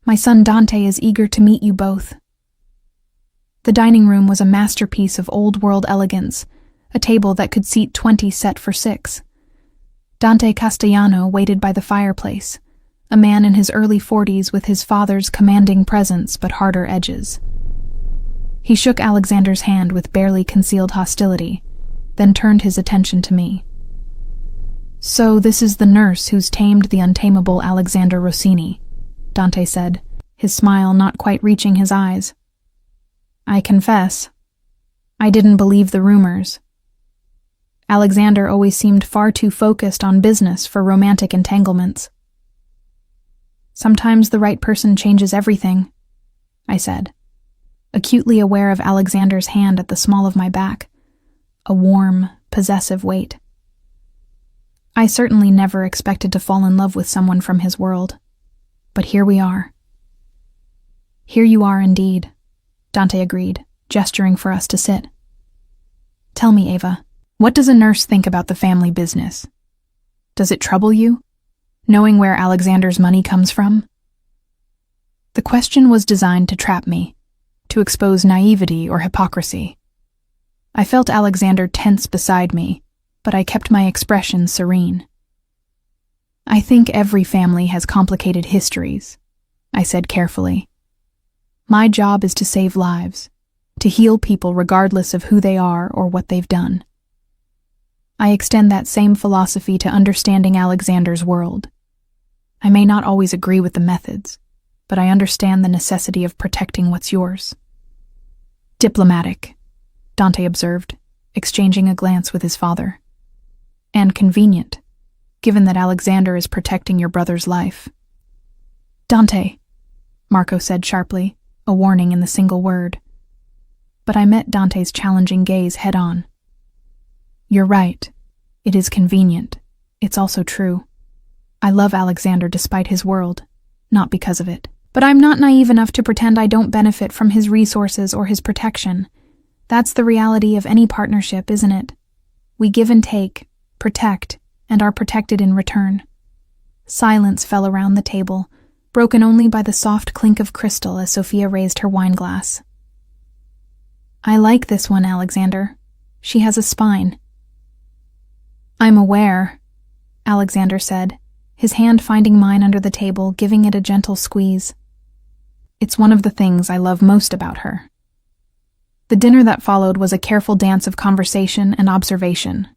My son Dante is eager to meet you both." The dining room was a masterpiece of old-world elegance, a table that could seat 20 set for 6. Dante Castellano waited by the fireplace, a man in his early 40s with his father's commanding presence but harder edges. He shook Alexander's hand with barely concealed hostility, then turned his attention to me. "So this is the nurse who's tamed the untamable Alexander Rossini," Dante said, his smile not quite reaching his eyes. "I confess, I didn't believe the rumors. Alexander always seemed far too focused on business for romantic entanglements." "Sometimes the right person changes everything," I said, acutely aware of Alexander's hand at the small of my back, a warm, possessive weight. I certainly never expected to fall in love with someone from his world, but here we are. "Here you are indeed," Dante agreed, gesturing for us to sit. "Tell me, Ava, what does a nurse think about the family business? Does it trouble you, knowing where Alexander's money comes from?" The question was designed to trap me, to expose naivety or hypocrisy. I felt Alexander tense beside me, but I kept my expression serene. "I think every family has complicated histories," I said carefully. "My job is to save lives, to heal people regardless of who they are or what they've done. I extend that same philosophy to understanding Alexander's world. I may not always agree with the methods, but I understand the necessity of protecting what's yours." "Diplomatic," Dante observed, exchanging a glance with his father. "And convenient, given that Alexander is protecting your brother's life." "Dante," Marco said sharply, a warning in the single word. But I met Dante's challenging gaze head-on. "You're right. It is convenient. It's also true. I love Alexander despite his world, not because of it. But I'm not naive enough to pretend I don't benefit from his resources or his protection. That's the reality of any partnership, isn't it? We give and take, protect, and are protected in return." Silence fell around the table, broken only by the soft clink of crystal as Sophia raised her wine glass. "I like this one, Alexander. She has a spine." "I'm aware," Alexander said, his hand finding mine under the table, giving it a gentle squeeze. "It's one of the things I love most about her." The dinner that followed was a careful dance of conversation and observation.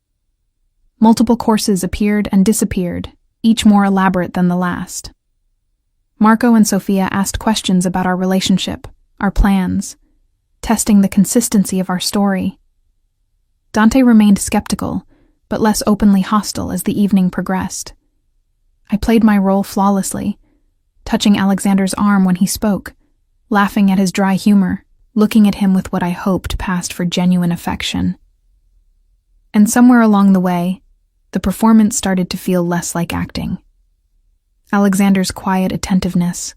Multiple courses appeared and disappeared, each more elaborate than the last. Marco and Sophia asked questions about our relationship, our plans, testing the consistency of our story. Dante remained skeptical, but less openly hostile as the evening progressed. I played my role flawlessly, touching Alexander's arm when he spoke, laughing at his dry humor, looking at him with what I hoped passed for genuine affection. And somewhere along the way, the performance started to feel less like acting. Alexander's quiet attentiveness,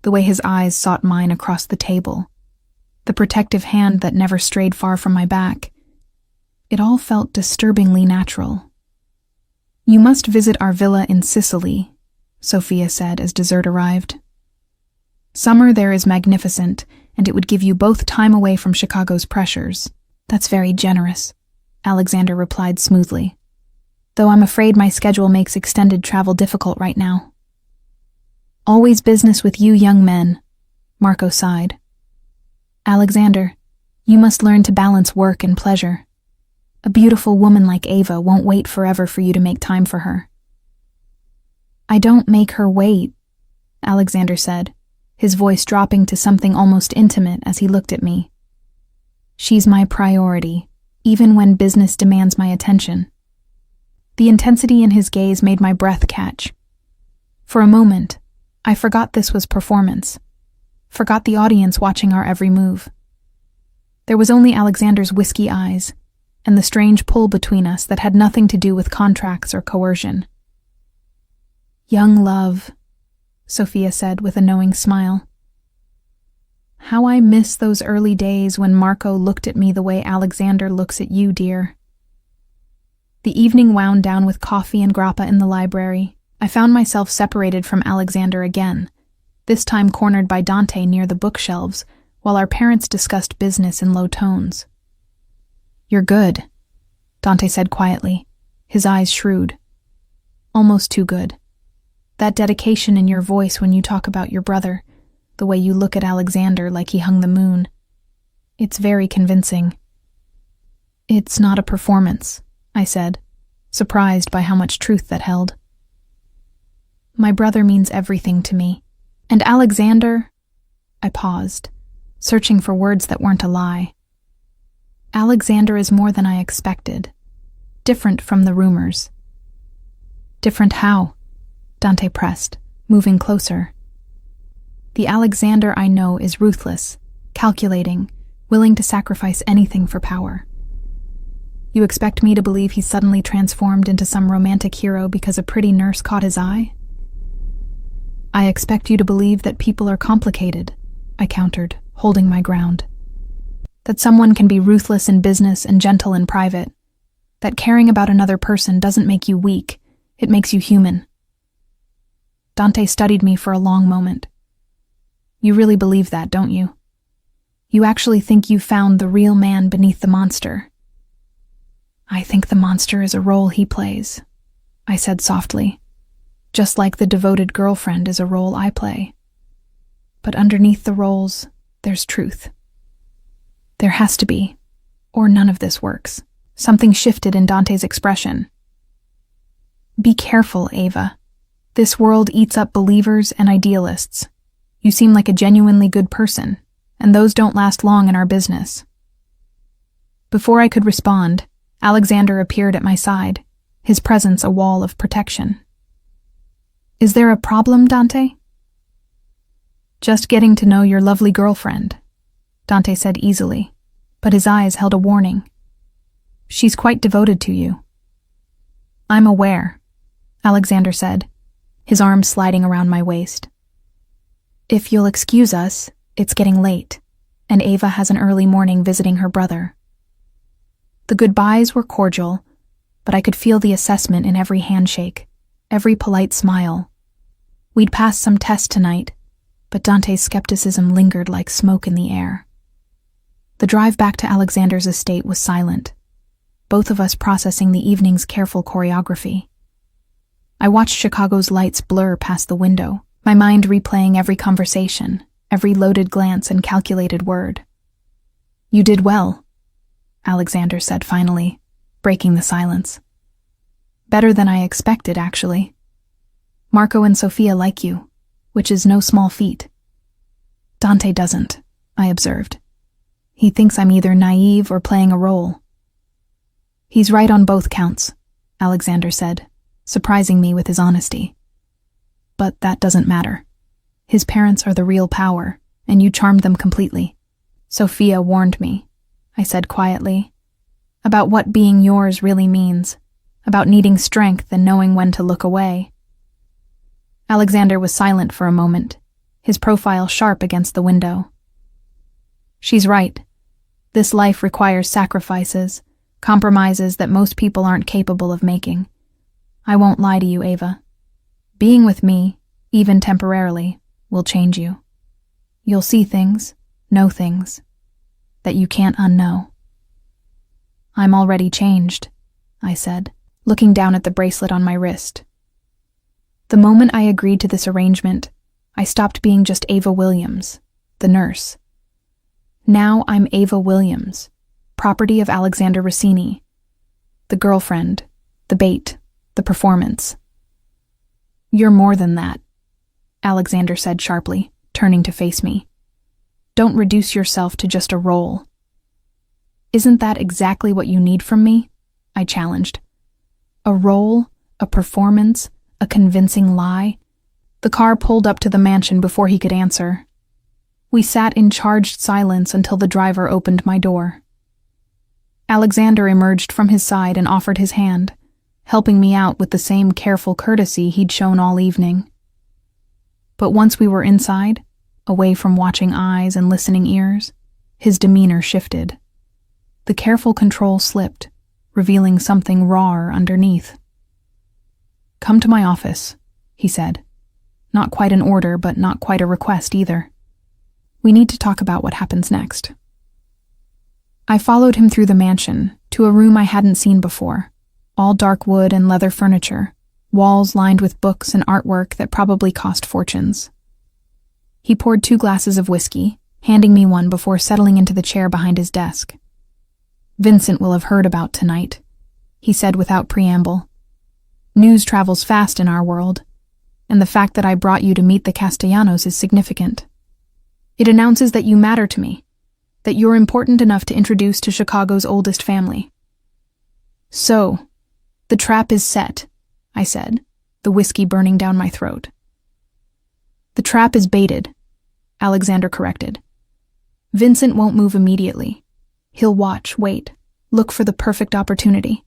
the way his eyes sought mine across the table, the protective hand that never strayed far from my back, it all felt disturbingly natural. "You must visit our villa in Sicily," Sophia said as dessert arrived. "Summer there is magnificent, and it would give you both time away from Chicago's pressures." "That's very generous," Alexander replied smoothly, "though I'm afraid my schedule makes extended travel difficult right now." "Always business with you young men," Marco sighed. "Alexander, you must learn to balance work and pleasure. A beautiful woman like Ava won't wait forever for you to make time for her." "I don't make her wait," Alexander said, his voice dropping to something almost intimate as he looked at me. "She's my priority, even when business demands my attention." The intensity in his gaze made my breath catch. For a moment, I forgot this was performance, forgot the audience watching our every move. There was only Alexander's whiskey eyes, and the strange pull between us that had nothing to do with contracts or coercion. "Young love," Sophia said with a knowing smile. How I miss those early days when Marco looked at me the way Alexander looks at you, dear. The evening wound down with coffee and grappa in the library. I found myself separated from Alexander again, this time cornered by Dante near the bookshelves, while our parents discussed business in low tones. "You're good," Dante said quietly, his eyes shrewd. Almost too good. That dedication in your voice when you talk about your brother, the way you look at Alexander like he hung the moon. It's very convincing. It's not a performance, I said, surprised by how much truth that held. My brother means everything to me. And Alexander... I paused, searching for words that weren't a lie. Alexander is more than I expected. Different from the rumors. Different how? Dante pressed, moving closer. The Alexander I know is ruthless, calculating, willing to sacrifice anything for power. You expect me to believe he's suddenly transformed into some romantic hero because a pretty nurse caught his eye? I expect you to believe that people are complicated, I countered, holding my ground. That someone can be ruthless in business and gentle in private. That caring about another person doesn't make you weak, it makes you human. Dante studied me for a long moment. You really believe that, don't you? You actually think you found the real man beneath the monster? I think the monster is a role he plays, I said softly, just like the devoted girlfriend is a role I play. But underneath the roles, there's truth. There has to be, or none of this works. Something shifted in Dante's expression. Be careful, Ava. This world eats up believers and idealists. You seem like a genuinely good person, and those don't last long in our business. Before I could respond, Alexander appeared at my side, his presence a wall of protection. Is there a problem, Dante? Just getting to know your lovely girlfriend, Dante said easily, but his eyes held a warning. She's quite devoted to you. I'm aware, Alexander said, his arm sliding around my waist. If you'll excuse us, it's getting late, and Ava has an early morning visiting her brother. The goodbyes were cordial, but I could feel the assessment in every handshake, every polite smile. We'd passed some tests tonight, but Dante's skepticism lingered like smoke in the air. The drive back to Alexander's estate was silent, both of us processing the evening's careful choreography. I watched Chicago's lights blur past the window, my mind replaying every conversation, every loaded glance and calculated word. You did well, Alexander said finally, breaking the silence. Better than I expected, actually. Marco and Sophia like you, which is no small feat. Dante doesn't, I observed. He thinks I'm either naive or playing a role. He's right on both counts, Alexander said, surprising me with his honesty. But that doesn't matter. His parents are the real power, and you charmed them completely. Sophia warned me, I said quietly, about what being yours really means, about needing strength and knowing when to look away. Alexander was silent for a moment, his profile sharp against the window. She's right. This life requires sacrifices, compromises that most people aren't capable of making. I won't lie to you, Ava. Being with me, even temporarily, will change you. You'll see things, know things, that you can't unknow. I'm already changed, I said, looking down at the bracelet on my wrist. The moment I agreed to this arrangement, I stopped being just Ava Williams, the nurse. Now I'm Ava Williams, property of Alexander Rossini, the girlfriend, the bait, the performance. You're more than that, Alexander said sharply, turning to face me. Don't reduce yourself to just a role. Isn't that exactly what you need from me? I challenged. A role, a performance, a convincing lie. The car pulled up to the mansion before he could answer. We sat in charged silence until the driver opened my door. Alexander emerged from his side and offered his hand, helping me out with the same careful courtesy he'd shown all evening. But once we were inside, away from watching eyes and listening ears, his demeanor shifted. The careful control slipped, revealing something rawer underneath. Come to my office, he said. Not quite an order, but not quite a request either. We need to talk about what happens next. I followed him through the mansion, to a room I hadn't seen before, all dark wood and leather furniture, walls lined with books and artwork that probably cost fortunes. He poured 2 glasses of whiskey, handing me one before settling into the chair behind his desk. "Vincent will have heard about tonight," he said without preamble. "News travels fast in our world, and the fact that I brought you to meet the Castellanos is significant. It announces that you matter to me, that you're important enough to introduce to Chicago's oldest family." "So, the trap is set," I said, the whiskey burning down my throat. "The trap is baited," Alexander corrected. "Vincent won't move immediately. He'll watch, wait, look for the perfect opportunity.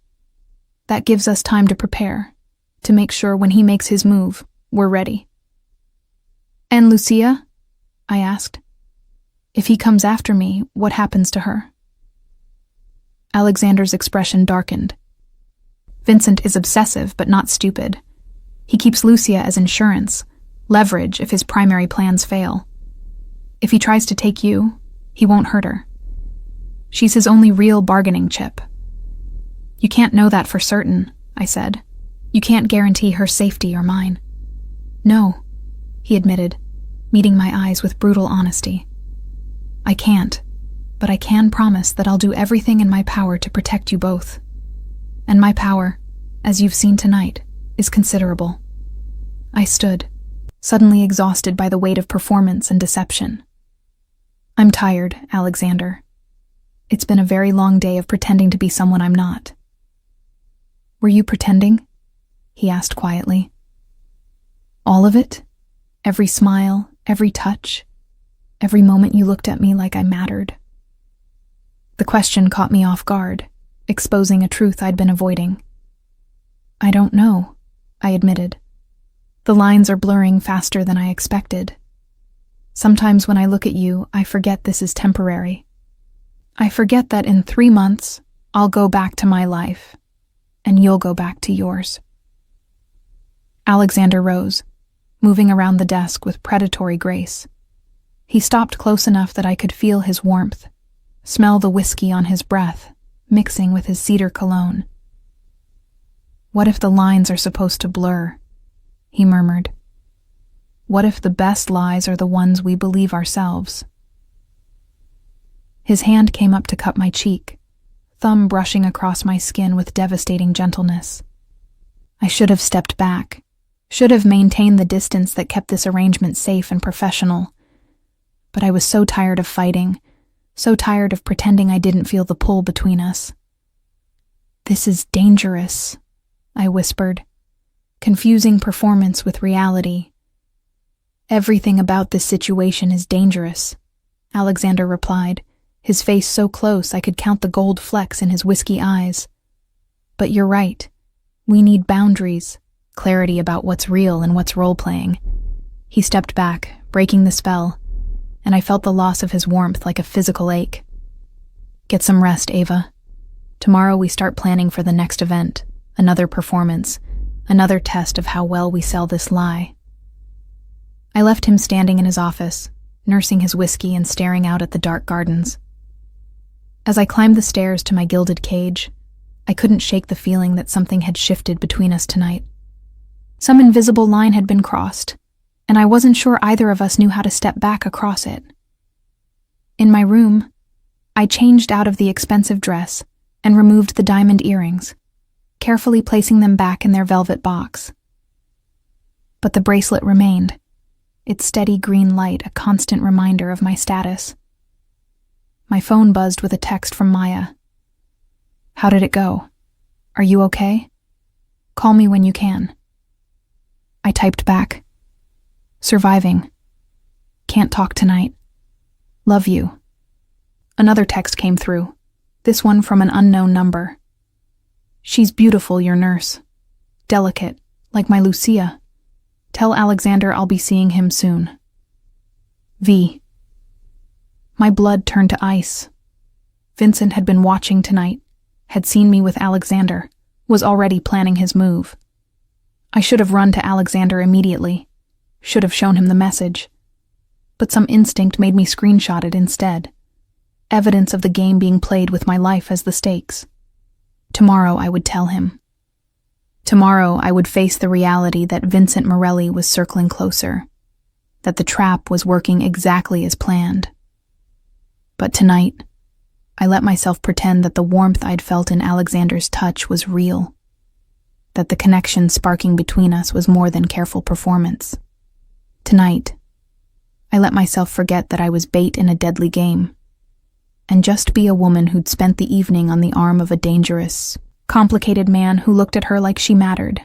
That gives us time to prepare, to make sure when he makes his move, we're ready." "And Lucia?" I asked. "If he comes after me, what happens to her?" Alexander's expression darkened. "Vincent is obsessive, but not stupid. He keeps Lucia as insurance, leverage if his primary plans fail. If he tries to take you, he won't hurt her. She's his only real bargaining chip." "You can't know that for certain," I said. "You can't guarantee her safety or mine." "No," he admitted, meeting my eyes with brutal honesty. "I can't, but I can promise that I'll do everything in my power to protect you both. And my power, as you've seen tonight, is considerable." I stood, suddenly exhausted by the weight of performance and deception. "I'm tired, Alexander. It's been a very long day of pretending to be someone I'm not." "Were you pretending?" he asked quietly. "All of it? Every smile, every touch, every moment you looked at me like I mattered?" The question caught me off guard, exposing a truth I'd been avoiding. "I don't know," I admitted. "The lines are blurring faster than I expected. Sometimes when I look at you, I forget this is temporary. I forget that in 3 months, I'll go back to my life, and you'll go back to yours." Alexander rose, moving around the desk with predatory grace. He stopped close enough that I could feel his warmth, smell the whiskey on his breath, mixing with his cedar cologne. "What if the lines are supposed to blur?" he murmured. "What if the best lies are the ones we believe ourselves?" His hand came up to cup my cheek, thumb brushing across my skin with devastating gentleness. I should have stepped back, should have maintained the distance that kept this arrangement safe and professional. But I was so tired of fighting, so tired of pretending I didn't feel the pull between us. "This is dangerous," I whispered, confusing performance with reality. "Everything about this situation is dangerous," Alexander replied, his face so close I could count the gold flecks in his whiskey eyes. "But you're right. We need boundaries, clarity about what's real and what's role-playing." He stepped back, breaking the spell, and I felt the loss of his warmth like a physical ache. "Get some rest, Ava. Tomorrow we start planning for the next event, another performance, another test of how well we sell this lie." I left him standing in his office, nursing his whiskey and staring out at the dark gardens. As I climbed the stairs to my gilded cage, I couldn't shake the feeling that something had shifted between us tonight. Some invisible line had been crossed, and I wasn't sure either of us knew how to step back across it. In my room, I changed out of the expensive dress and removed the diamond earrings, carefully placing them back in their velvet box. But the bracelet remained, its steady green light a constant reminder of my status. My phone buzzed with a text from Maya. "How did it go? Are you okay? Call me when you can." I typed back, "Surviving. Can't talk tonight. Love you." Another text came through, this one from an unknown number. "She's beautiful, your nurse. Delicate, like my Lucia. Tell Alexander I'll be seeing him soon. V." My blood turned to ice. Vincent had been watching tonight, had seen me with Alexander, was already planning his move. I should have run to Alexander immediately, should have shown him the message. But some instinct made me screenshot it instead. Evidence of the game being played with my life as the stakes. Tomorrow I would tell him. Tomorrow I would face the reality that Vincent Morelli was circling closer, that the trap was working exactly as planned. But tonight, I let myself pretend that the warmth I'd felt in Alexander's touch was real, that the connection sparking between us was more than careful performance. Tonight, I let myself forget that I was bait in a deadly game, and just be a woman who'd spent the evening on the arm of a dangerous, complicated man who looked at her like she mattered.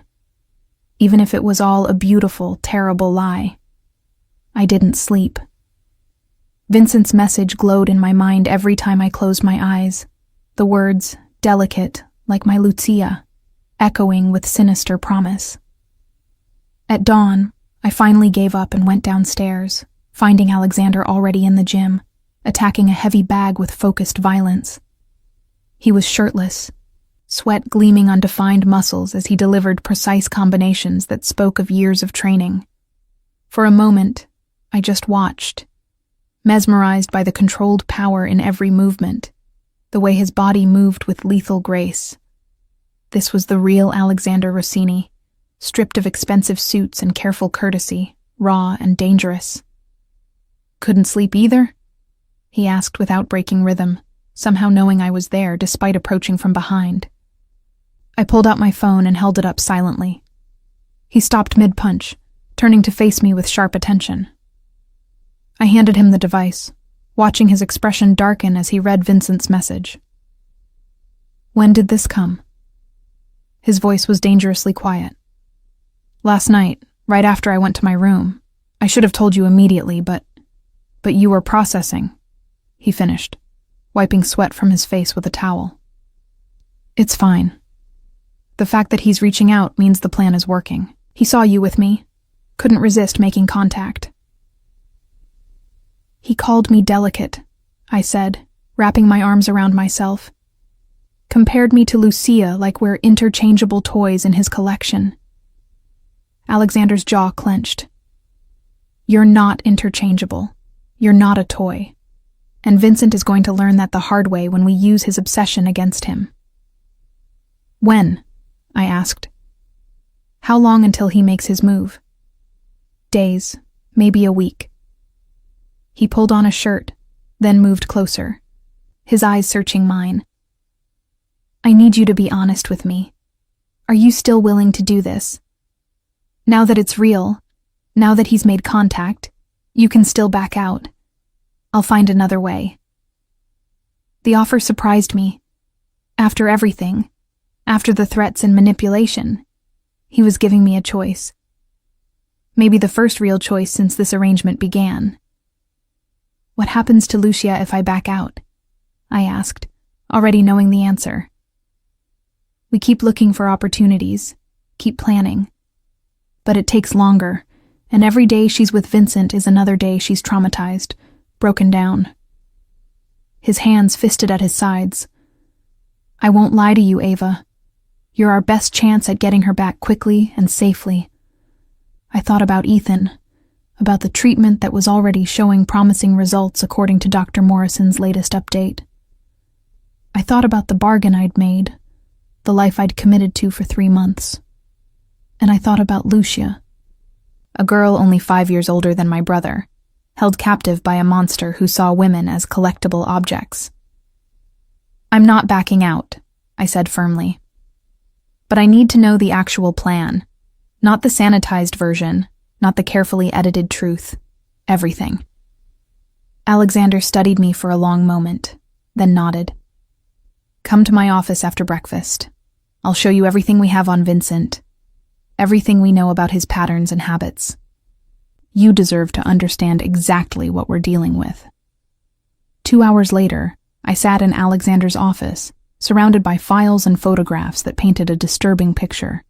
Even if it was all a beautiful, terrible lie. I didn't sleep. Vincent's message glowed in my mind every time I closed my eyes, the words, delicate, like my Lucia, echoing with sinister promise. At dawn, I finally gave up and went downstairs, finding Alexander already in the gym, attacking a heavy bag with focused violence. He was shirtless, sweat gleaming on defined muscles as he delivered precise combinations that spoke of years of training. For a moment, I just watched, mesmerized by the controlled power in every movement, the way his body moved with lethal grace. This was the real Alexander Rossini, stripped of expensive suits and careful courtesy, raw and dangerous. "Couldn't sleep either?" he asked without breaking rhythm, somehow knowing I was there despite approaching from behind. I pulled out my phone and held it up silently. He stopped mid-punch, turning to face me with sharp attention. I handed him the device, watching his expression darken as he read Vincent's message. "When did this come?" His voice was dangerously quiet. "Last night, right after I went to my room. I should have told you immediately, but you were processing," he finished, wiping sweat from his face with a towel. "It's fine. The fact that he's reaching out means the plan is working. He saw you with me. Couldn't resist making contact." "He called me delicate," I said, wrapping my arms around myself. "Compared me to Lucia like we're interchangeable toys in his collection." Alexander's jaw clenched. "You're not interchangeable. You're not a toy. And Vincent is going to learn that the hard way when we use his obsession against him." "When?" I asked. "How long until he makes his move?" "Days, maybe a week." He pulled on a shirt, then moved closer, his eyes searching mine. "I need you to be honest with me. Are you still willing to do this? Now that it's real, now that he's made contact, you can still back out. I'll find another way." The offer surprised me. After everything, after the threats and manipulation, he was giving me a choice. Maybe the first real choice since this arrangement began. "What happens to Lucia if I back out?" I asked, already knowing the answer. "We keep looking for opportunities, keep planning. But it takes longer, and every day she's with Vincent is another day she's traumatized, broken down." His hands fisted at his sides. "I won't lie to you, Ava. You're our best chance at getting her back quickly and safely." I thought about Ethan, about the treatment that was already showing promising results according to Dr. Morrison's latest update. I thought about the bargain I'd made, the life I'd committed to for 3 months. And I thought about Lucia, a girl only 5 years older than my brother, held captive by a monster who saw women as collectible objects. "I'm not backing out," I said firmly. "But I need to know the actual plan, not the sanitized version, not the carefully edited truth. Everything." Alexander studied me for a long moment, then nodded. "Come to my office after breakfast. I'll show you everything we have on Vincent, everything we know about his patterns and habits. You deserve to understand exactly what we're dealing with." 2 hours later, I sat in Alexander's office, surrounded by files and photographs that painted a disturbing picture.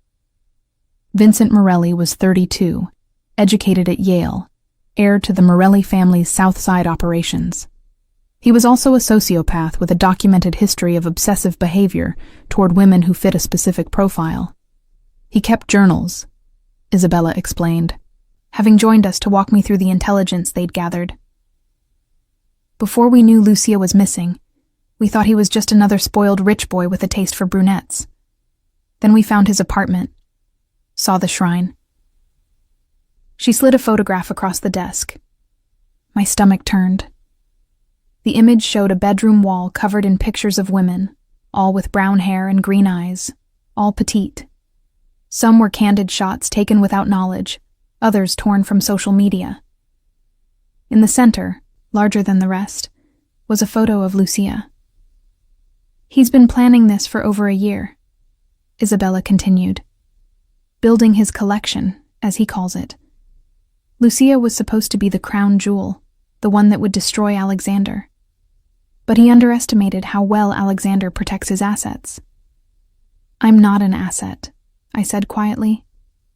Vincent Morelli was 32, educated at Yale, heir to the Morelli family's South Side operations. He was also a sociopath with a documented history of obsessive behavior toward women who fit a specific profile. He kept journals, Isabella explained, having joined us to walk me through the intelligence they'd gathered. Before we knew Lucia was missing, We thought he was just another spoiled rich boy with a taste for brunettes. Then we found his apartment. Saw the shrine. She slid a photograph across the desk. My stomach turned. The image showed a bedroom wall covered in pictures of women, all with brown hair and green eyes, all petite. Some were candid shots taken without knowledge, others torn from social media. In the center, larger than the rest, was a photo of Lucia. He's been planning this for over a year, Isabella continued. Building his collection, as he calls it. Lucia was supposed to be the crown jewel, the one that would destroy Alexander. But he underestimated how well Alexander protects his assets. I'm not an asset, I said quietly.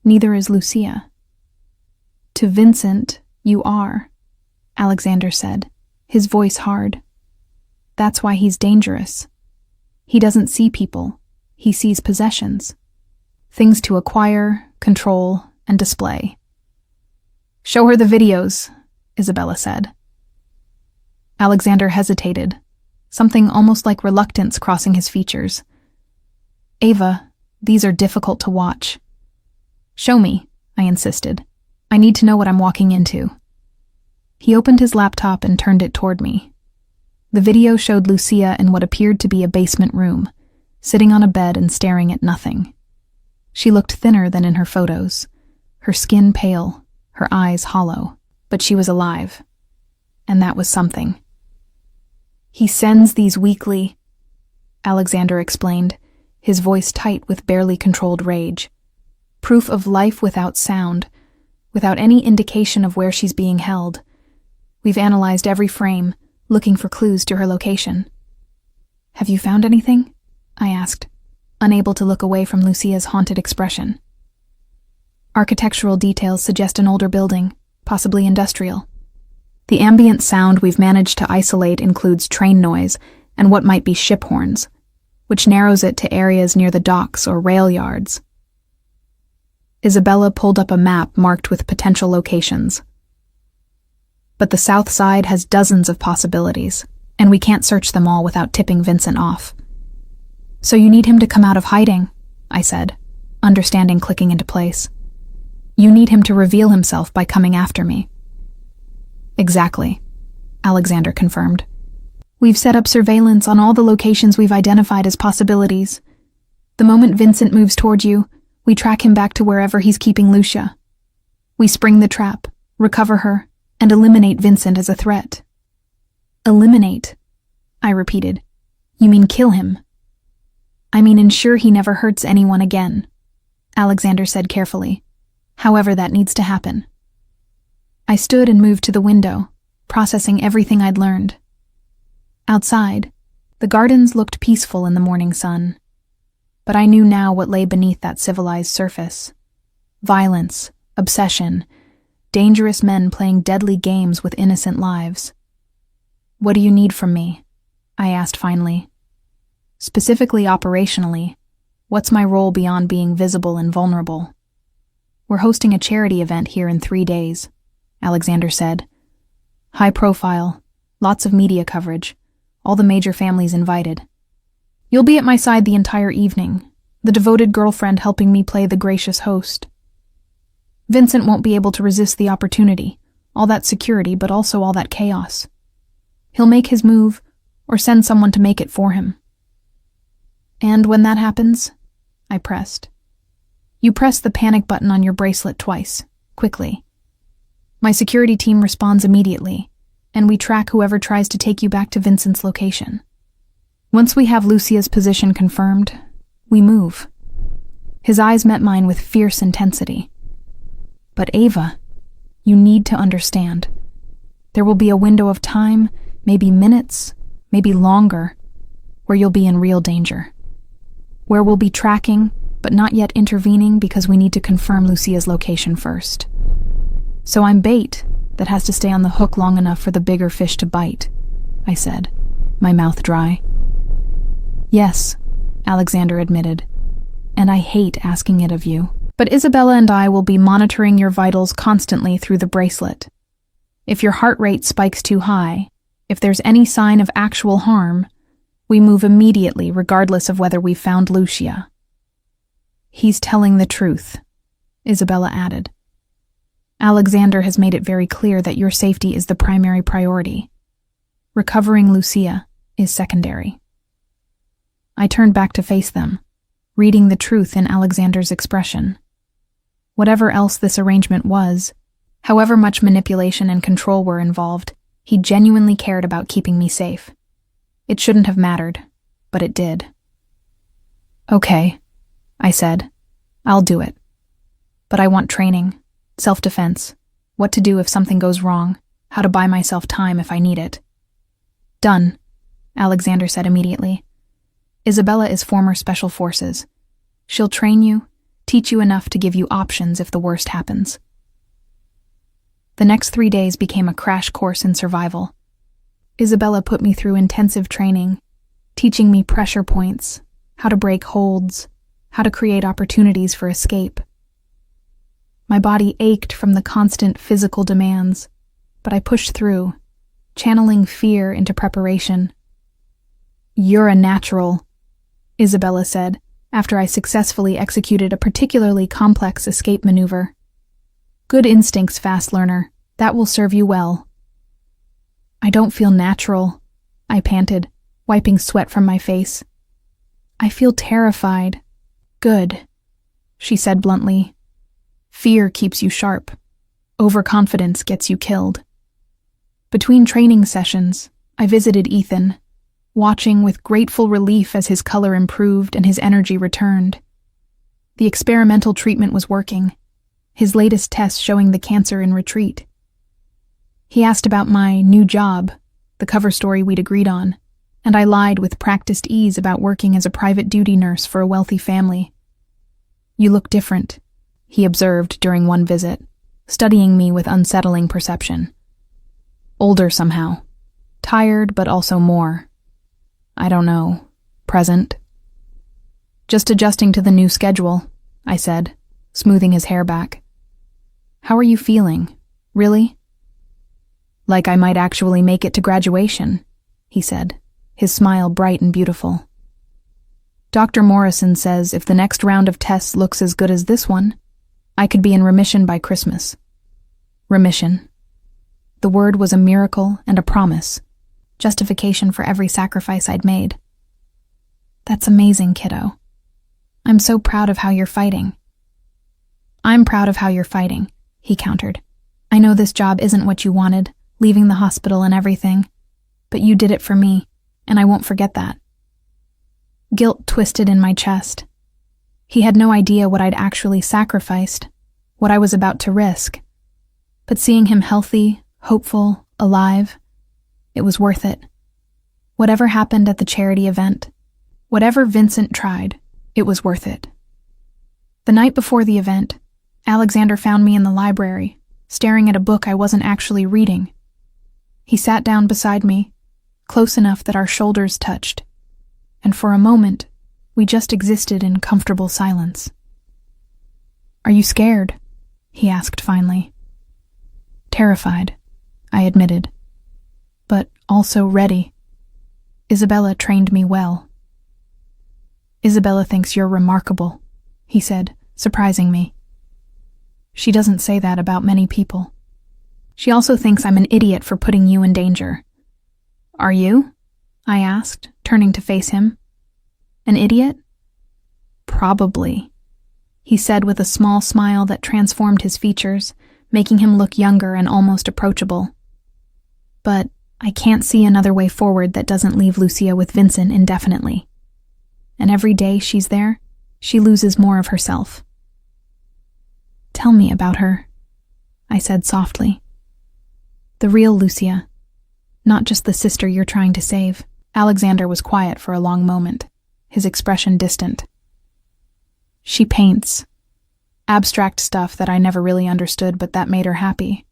Neither is Lucia. To Vincent, you are, Alexander said, his voice hard. That's why he's dangerous. He doesn't see people, he sees possessions. Things to acquire, control, and display. Show her the videos, Isabella said. Alexander hesitated, something almost like reluctance crossing his features. Ava, these are difficult to watch. Show me, I insisted. I need to know what I'm walking into. He opened his laptop and turned it toward me. The video showed Lucia in what appeared to be a basement room, sitting on a bed and staring at nothing. She looked thinner than in her photos, her skin pale, her eyes hollow, but she was alive. And that was something. He sends these weekly, Alexander explained, his voice tight with barely controlled rage. Proof of life without sound, without any indication of where she's being held. We've analyzed every frame, looking for clues to her location. Have you found anything? I asked, unable to look away from Lucia's haunted expression. Architectural details suggest an older building, possibly industrial. The ambient sound we've managed to isolate includes train noise and what might be ship horns, which narrows it to areas near the docks or rail yards. Isabella pulled up a map marked with potential locations. But the south side has dozens of possibilities, and we can't search them all without tipping Vincent off. So you need him to come out of hiding, I said, understanding clicking into place. You need him to reveal himself by coming after me. Exactly, Alexander confirmed. We've set up surveillance on all the locations we've identified as possibilities. The moment Vincent moves toward you, we track him back to wherever he's keeping Lucia. We spring the trap, recover her, and eliminate Vincent as a threat. Eliminate, I repeated. You mean kill him? I mean ensure he never hurts anyone again, Alexander said carefully. However, that needs to happen. I stood and moved to the window, processing everything I'd learned. Outside, the gardens looked peaceful in the morning sun, but I knew now what lay beneath that civilized surface. Violence, obsession, dangerous men playing deadly games with innocent lives. What do you need from me? I asked finally. Specifically operationally, what's my role beyond being visible and vulnerable? We're hosting a charity event here in 3 days, Alexander said. High profile, lots of media coverage, all the major families invited. You'll be at my side the entire evening, the devoted girlfriend helping me play the gracious host. Vincent won't be able to resist the opportunity, all that security but also all that chaos. He'll make his move, or send someone to make it for him. And when that happens, I pressed. You press the panic button on your bracelet twice, quickly. My security team responds immediately, and we track whoever tries to take you back to Vincent's location. Once we have Lucia's position confirmed, we move. His eyes met mine with fierce intensity. But Ava, you need to understand. There will be a window of time, maybe minutes, maybe longer, where you'll be in real danger. Where we'll be tracking, but not yet intervening because we need to confirm Lucia's location first. So I'm bait that has to stay on the hook long enough for the bigger fish to bite, I said, my mouth dry. Yes, Alexander admitted, and I hate asking it of you. But Isabella and I will be monitoring your vitals constantly through the bracelet. If your heart rate spikes too high, if there's any sign of actual harm, We move immediately, regardless of whether we've found Lucia." "He's telling the truth," Isabella added. "Alexander has made it very clear that your safety is the primary priority. Recovering Lucia is secondary." I turned back to face them, reading the truth in Alexander's expression. Whatever else this arrangement was, however much manipulation and control were involved, he genuinely cared about keeping me safe. It shouldn't have mattered, but it did. "Okay," I said. "I'll do it. But I want training, self-defense, what to do if something goes wrong, how to buy myself time if I need it." "Done," Alexander said immediately. "Isabella is former Special Forces. She'll train you, teach you enough to give you options if the worst happens." The next 3 days became a crash course in survival. Isabella put me through intensive training, teaching me pressure points, how to break holds, how to create opportunities for escape. My body ached from the constant physical demands, but I pushed through, channeling fear into preparation. "You're a natural," Isabella said, after I successfully executed a particularly complex escape maneuver. "Good instincts, fast learner. That will serve you well." "I don't feel natural," I panted, wiping sweat from my face. "I feel terrified." "Good," she said bluntly. "Fear keeps you sharp. Overconfidence gets you killed." Between training sessions, I visited Ethan, watching with grateful relief as his color improved and his energy returned. The experimental treatment was working, his latest tests showing the cancer in retreat. He asked about my new job, the cover story we'd agreed on, and I lied with practiced ease about working as a private duty nurse for a wealthy family. "You look different," he observed during one visit, studying me with unsettling perception. "Older somehow. Tired, but also more. I don't know. Present." "Just adjusting to the new schedule," I said, smoothing his hair back. "How are you feeling? Really?" "Like I might actually make it to graduation," he said, his smile bright and beautiful. "Dr. Morrison says if the next round of tests looks as good as this one, I could be in remission by Christmas." Remission. The word was a miracle and a promise, justification for every sacrifice I'd made. "That's amazing, kiddo. I'm so proud of how you're fighting." "I'm proud of how you're fighting," he countered. "I know this job isn't what you wanted, leaving the hospital and everything, but you did it for me, and I won't forget that." Guilt twisted in my chest. He had no idea what I'd actually sacrificed, what I was about to risk. But seeing him healthy, hopeful, alive, it was worth it. Whatever happened at the charity event, whatever Vincent tried, it was worth it. The night before the event, Alexander found me in the library, staring at a book I wasn't actually reading. He sat down beside me, close enough that our shoulders touched, and for a moment, we just existed in comfortable silence. "Are you scared?" he asked finally. "Terrified," I admitted, "but also ready. Isabella trained me well." "Isabella thinks you're remarkable," he said, surprising me. "She doesn't say that about many people. She also thinks I'm an idiot for putting you in danger." "Are you?" I asked, turning to face him. "An idiot?" "Probably," he said with a small smile that transformed his features, making him look younger and almost approachable. "But I can't see another way forward that doesn't leave Lucia with Vincent indefinitely. And every day she's there, she loses more of herself." "Tell me about her," I said softly. "The real Lucia, not just the sister you're trying to save." Alexander was quiet for a long moment, his expression distant. "She paints. Abstract stuff that I never really understood, but that made her happy.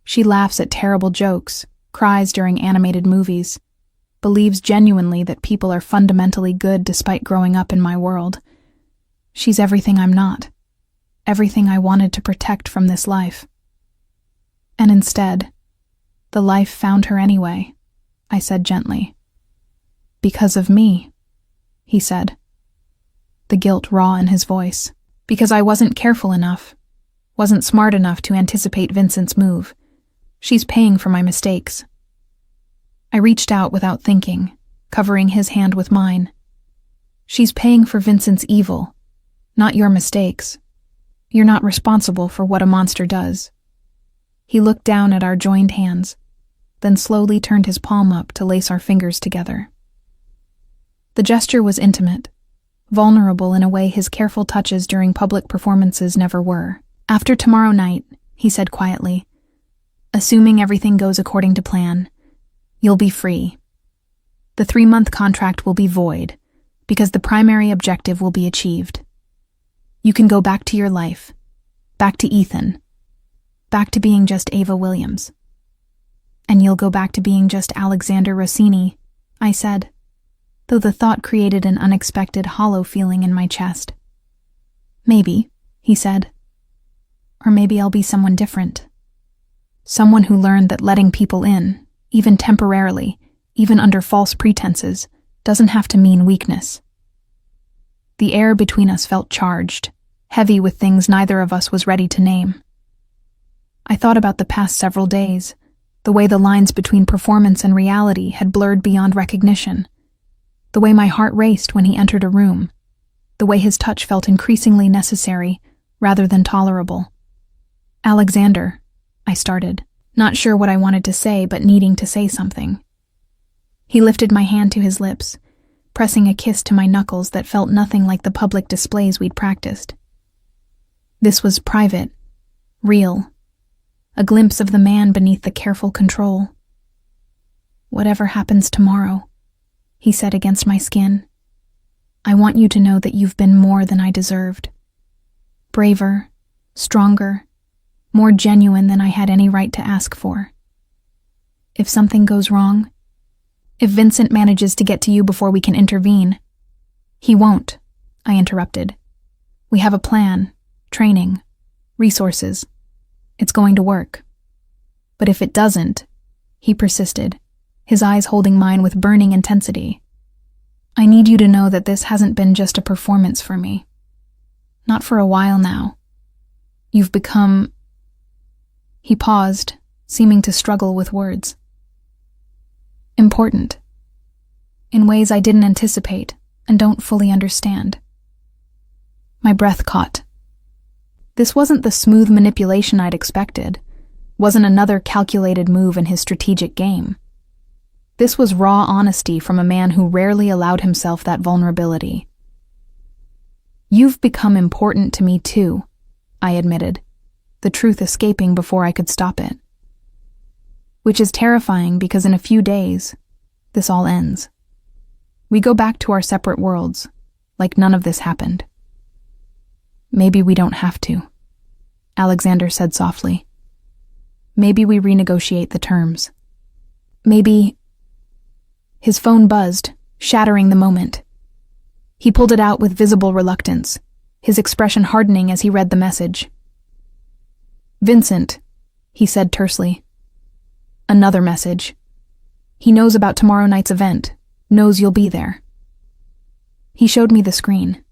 She laughs at terrible jokes, cries during animated movies, believes genuinely that people are fundamentally good despite growing up in my world. She's everything I'm not, everything I wanted to protect from this life. And instead, the life found her anyway," I said gently. Because of me, he said, the guilt raw in his voice. Because I wasn't careful enough, wasn't smart enough to anticipate Vincent's move. She's paying for my mistakes. I reached out without thinking, covering his hand with mine. She's paying for Vincent's evil, not your mistakes. You're not responsible for what a monster does. He looked down at our joined hands, then slowly turned his palm up to lace our fingers together. The gesture was intimate, vulnerable in a way his careful touches during public performances never were. After tomorrow night, he said quietly, assuming everything goes according to plan, you'll be free. The 3-month contract will be void, because the primary objective will be achieved. You can go back to your life, back to Ethan, back to being just Ava Williams. And you'll go back to being just Alexander Rossini, I said, though the thought created an unexpected hollow feeling in my chest. Maybe, he said. Or maybe I'll be someone different. Someone who learned that letting people in, even temporarily, even under false pretenses, doesn't have to mean weakness. The air between us felt charged, heavy with things neither of us was ready to name. I thought about the past several days, the way the lines between performance and reality had blurred beyond recognition, the way my heart raced when he entered a room, the way his touch felt increasingly necessary rather than tolerable. Alexander, I started, not sure what I wanted to say but needing to say something. He lifted my hand to his lips, pressing a kiss to my knuckles that felt nothing like the public displays we'd practiced. This was private, real, a glimpse of the man beneath the careful control. Whatever happens tomorrow, he said against my skin, I want you to know that you've been more than I deserved. Braver, stronger, more genuine than I had any right to ask for. If something goes wrong, if Vincent manages to get to you before we can intervene, he won't, I interrupted. We have a plan, training, resources. It's going to work. But if it doesn't, he persisted, his eyes holding mine with burning intensity. I need you to know that this hasn't been just a performance for me. Not for a while now. You've become... He paused, seeming to struggle with words. Important. In ways I didn't anticipate and don't fully understand. My breath caught. This wasn't the smooth manipulation I'd expected, wasn't another calculated move in his strategic game. This was raw honesty from a man who rarely allowed himself that vulnerability. You've become important to me too, I admitted, the truth escaping before I could stop it. Which is terrifying because in a few days, this all ends. We go back to our separate worlds, like none of this happened. Maybe we don't have to, Alexander said softly. Maybe we renegotiate the terms. Maybe... His phone buzzed, shattering the moment. He pulled it out with visible reluctance, his expression hardening as he read the message. Vincent, he said tersely. Another message. He knows about tomorrow night's event, knows you'll be there. He showed me the screen.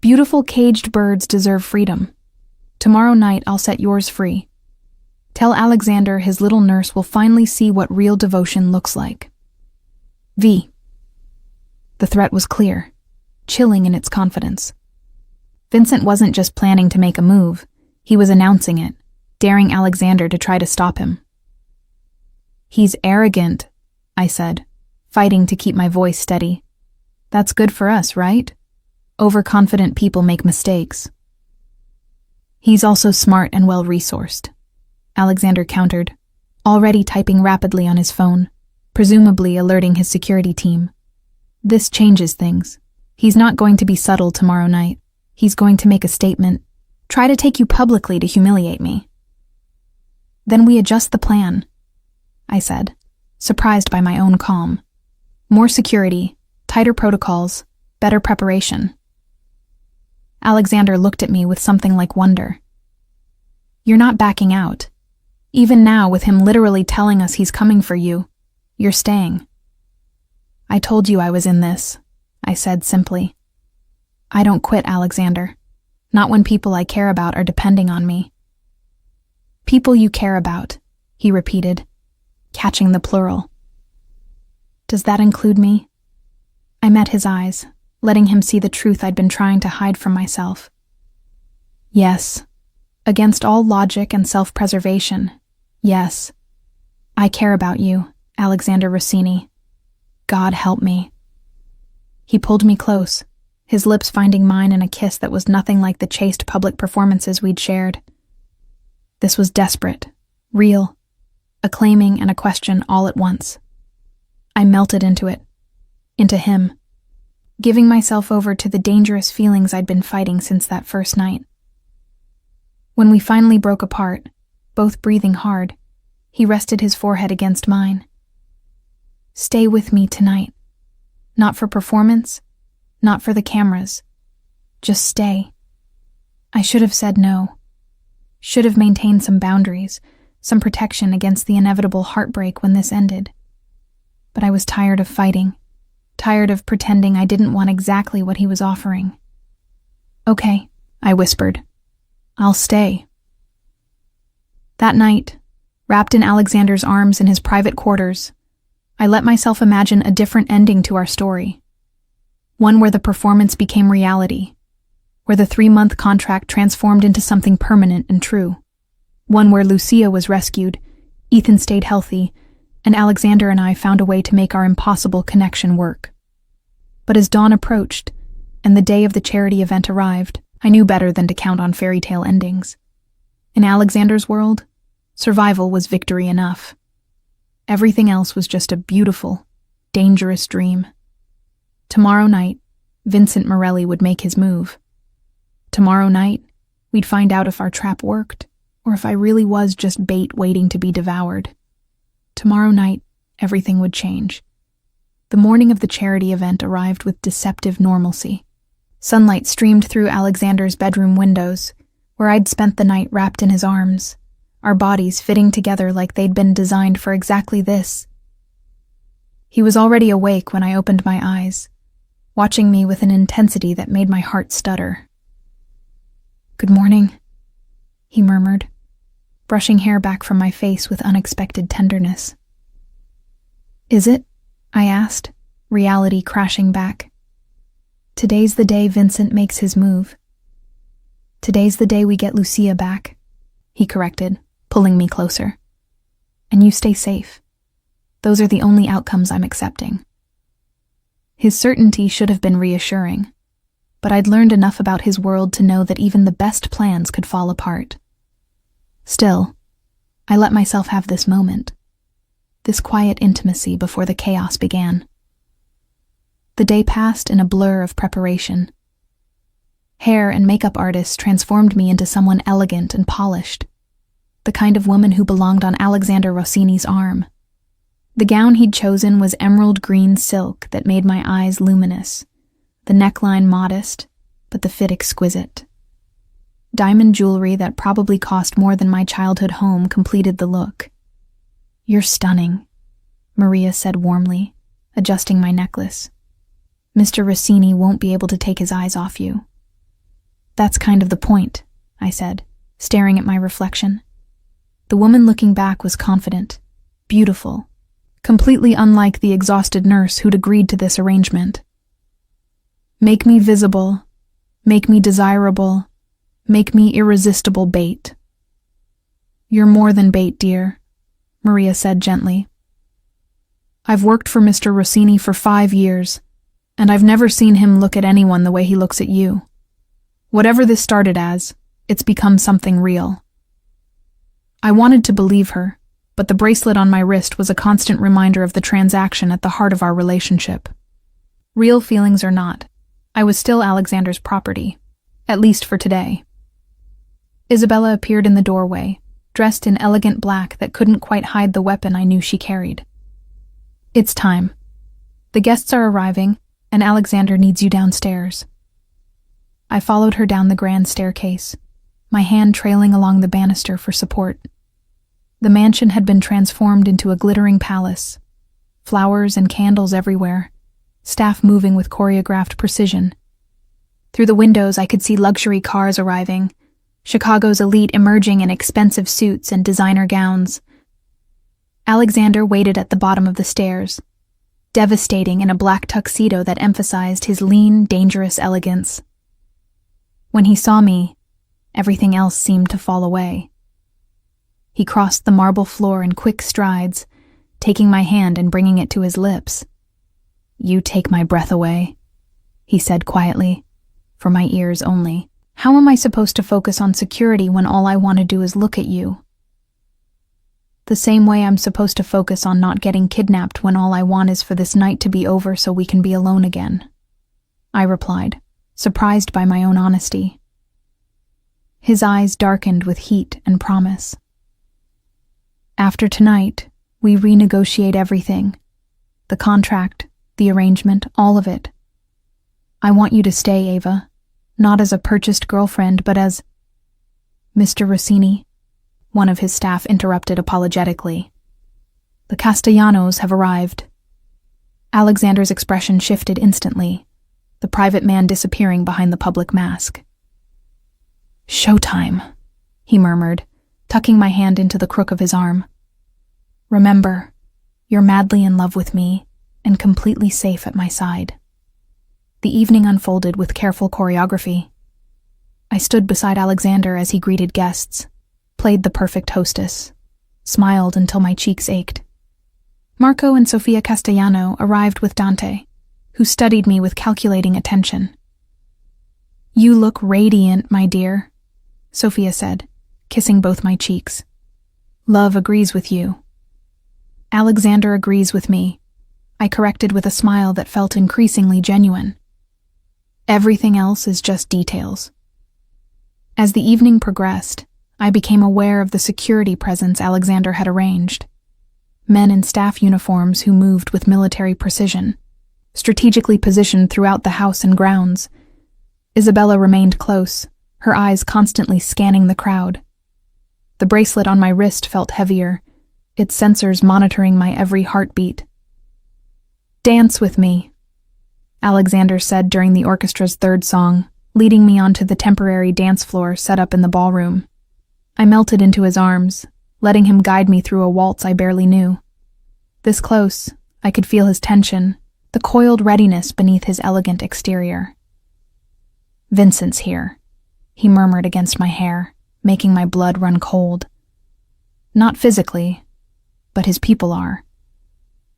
Beautiful caged birds deserve freedom. Tomorrow night I'll set yours free. Tell Alexander his little nurse will finally see what real devotion looks like. V. The threat was clear, chilling in its confidence. Vincent wasn't just planning to make a move, he was announcing it, daring Alexander to try to stop him. He's arrogant, I said, fighting to keep my voice steady. That's good for us, right? Overconfident people make mistakes. He's also smart and well-resourced, Alexander countered, already typing rapidly on his phone, presumably alerting his security team. This changes things. He's not going to be subtle tomorrow night. He's going to make a statement, try to take you publicly to humiliate me. Then we adjust the plan, I said, surprised by my own calm. More security, tighter protocols, better preparation. Alexander looked at me with something like wonder. You're not backing out. Even now, with him literally telling us he's coming for you, you're staying. I told you I was in this, I said simply. I don't quit, Alexander. Not when people I care about are depending on me. People you care about, he repeated, catching the plural. Does that include me? I met his eyes, letting him see the truth I'd been trying to hide from myself. Yes. Against all logic and self-preservation, yes. I care about you, Alexander Rossini. God help me. He pulled me close, his lips finding mine in a kiss that was nothing like the chaste public performances we'd shared. This was desperate, real, a claiming and a question all at once. I melted into it, into him, giving myself over to the dangerous feelings I'd been fighting since that first night. When we finally broke apart, both breathing hard, he rested his forehead against mine. Stay with me tonight. Not for performance, not for the cameras. Just stay. I should have said no. Should have maintained some boundaries, some protection against the inevitable heartbreak when this ended. But I was tired of fighting, tired of pretending I didn't want exactly what he was offering. Okay, I whispered. I'll stay. That night, wrapped in Alexander's arms in his private quarters, I let myself imagine a different ending to our story. One where the performance became reality, where the 3-month contract transformed into something permanent and true. One where Lucia was rescued, Ethan stayed healthy, and Alexander and I found a way to make our impossible connection work. But as dawn approached, and the day of the charity event arrived, I knew better than to count on fairy tale endings. In Alexander's world, survival was victory enough. Everything else was just a beautiful, dangerous dream. Tomorrow night, Vincent Morelli would make his move. Tomorrow night, we'd find out if our trap worked, or if I really was just bait waiting to be devoured. Tomorrow night, everything would change. The morning of the charity event arrived with deceptive normalcy. Sunlight streamed through Alexander's bedroom windows, where I'd spent the night wrapped in his arms, our bodies fitting together like they'd been designed for exactly this. He was already awake when I opened my eyes, watching me with an intensity that made my heart stutter. Good morning, he murmured, brushing hair back from my face with unexpected tenderness. Is it? I asked, reality crashing back. Today's the day Vincent makes his move. Today's the day we get Lucia back, he corrected, pulling me closer. And you stay safe. Those are the only outcomes I'm accepting. His certainty should have been reassuring, but I'd learned enough about his world to know that even the best plans could fall apart. Still, I let myself have this moment, this quiet intimacy before the chaos began. The day passed in a blur of preparation. Hair and makeup artists transformed me into someone elegant and polished, the kind of woman who belonged on Alexander Rossini's arm. The gown he'd chosen was emerald green silk that made my eyes luminous, the neckline modest, but the fit exquisite. Diamond jewelry that probably cost more than my childhood home completed the look. You're stunning, Maria said warmly, adjusting my necklace. Mr. Rossini won't be able to take his eyes off you. That's kind of the point, I said, staring at my reflection. The woman looking back was confident, beautiful, completely unlike the exhausted nurse who'd agreed to this arrangement. Make me visible, make me desirable, make me irresistible bait. You're more than bait, dear, Maria said gently. I've worked for Mr. Rossini for 5 years, and I've never seen him look at anyone the way he looks at you. Whatever this started as, it's become something real. I wanted to believe her, but the bracelet on my wrist was a constant reminder of the transaction at the heart of our relationship. Real feelings or not, I was still Alexander's property, at least for today. Isabella appeared in the doorway, dressed in elegant black that couldn't quite hide the weapon I knew she carried. It's time. The guests are arriving, and Alexander needs you downstairs. I followed her down the grand staircase, my hand trailing along the banister for support. The mansion had been transformed into a glittering palace, flowers and candles everywhere, staff moving with choreographed precision. Through the windows, I could see luxury cars arriving, Chicago's elite emerging in expensive suits and designer gowns. Alexander waited at the bottom of the stairs, devastating in a black tuxedo that emphasized his lean, dangerous elegance. When he saw me, everything else seemed to fall away. He crossed the marble floor in quick strides, taking my hand and bringing it to his lips. "You take my breath away," he said quietly, for my ears only. "How am I supposed to focus on security when all I want to do is look at you?" "The same way I'm supposed to focus on not getting kidnapped when all I want is for this night to be over so we can be alone again," I replied, surprised by my own honesty. His eyes darkened with heat and promise. "After tonight, we renegotiate everything. The contract, the arrangement, all of it. I want you to stay, Ava, not as a purchased girlfriend, but as—" "Mr. Rossini," one of his staff interrupted apologetically. "The Castellanos have arrived." Alexander's expression shifted instantly, the private man disappearing behind the public mask. "Showtime," he murmured, tucking my hand into the crook of his arm. "Remember, you're madly in love with me and completely safe at my side." The evening unfolded with careful choreography. I stood beside Alexander as he greeted guests, played the perfect hostess, smiled until my cheeks ached. Marco and Sofia Castellano arrived with Dante, who studied me with calculating attention. "You look radiant, my dear," Sofia said, kissing both my cheeks. "Love agrees with you." "Alexander agrees with me," I corrected with a smile that felt increasingly genuine. "Everything else is just details." As the evening progressed, I became aware of the security presence Alexander had arranged. Men in staff uniforms who moved with military precision, strategically positioned throughout the house and grounds. Isabella remained close, her eyes constantly scanning the crowd. The bracelet on my wrist felt heavier, its sensors monitoring my every heartbeat. "Dance with me," Alexander said during the orchestra's third song, leading me onto the temporary dance floor set up in the ballroom. I melted into his arms, letting him guide me through a waltz I barely knew. This close, I could feel his tension, the coiled readiness beneath his elegant exterior. "Vincent's here," he murmured against my hair, making my blood run cold. "Not physically, but his people are.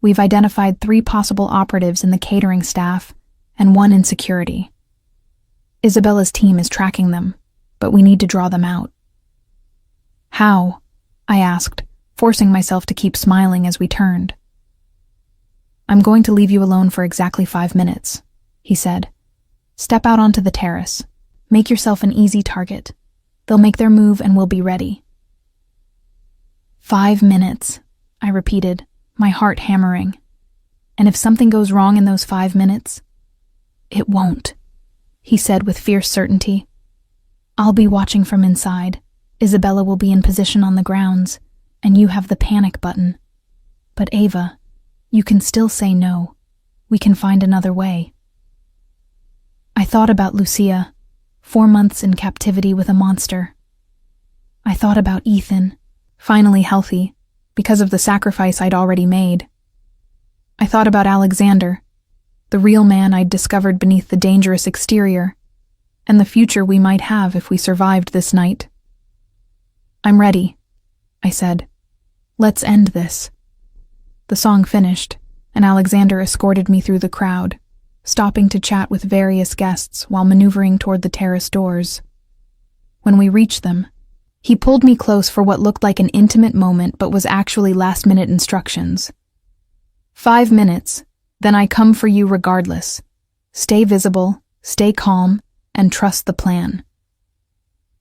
We've identified 3 possible operatives in the catering staff and 1 in security. Isabella's team is tracking them, but we need to draw them out." "How?" I asked, forcing myself to keep smiling as we turned. "I'm going to leave you alone for exactly 5 minutes," he said. "Step out onto the terrace. Make yourself an easy target. They'll make their move and we'll be ready." 5 minutes, I repeated, my heart hammering. "And if something goes wrong in those 5 minutes?" "It won't," he said with fierce certainty. "I'll be watching from inside. Isabella will be in position on the grounds, and you have the panic button. But Ava, you can still say no. We can find another way." I thought about Lucia, 4 months in captivity with a monster. I thought about Ethan, finally healthy, because of the sacrifice I'd already made. I thought about Alexander, the real man I'd discovered beneath the dangerous exterior, and the future we might have if we survived this night. "I'm ready," I said. "Let's end this." The song finished, and Alexander escorted me through the crowd, stopping to chat with various guests while maneuvering toward the terrace doors. When we reached them, he pulled me close for what looked like an intimate moment but was actually last-minute instructions. 5 minutes, then I come for you regardless. Stay visible, stay calm, and trust the plan.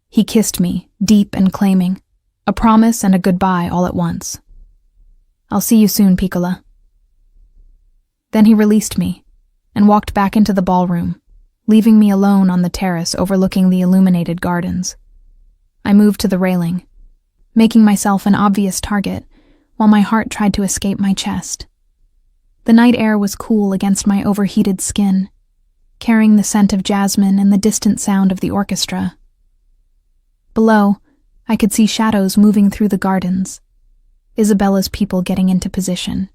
He kissed me, deep and claiming, a promise and a goodbye all at once. "I'll see you soon, Piccola." Then he released me and walked back into the ballroom, leaving me alone on the terrace overlooking the illuminated gardens. I moved to the railing, making myself an obvious target while my heart tried to escape my chest. The night air was cool against my overheated skin, carrying the scent of jasmine and the distant sound of the orchestra. Below, I could see shadows moving through the gardens, Isabella's people getting into position.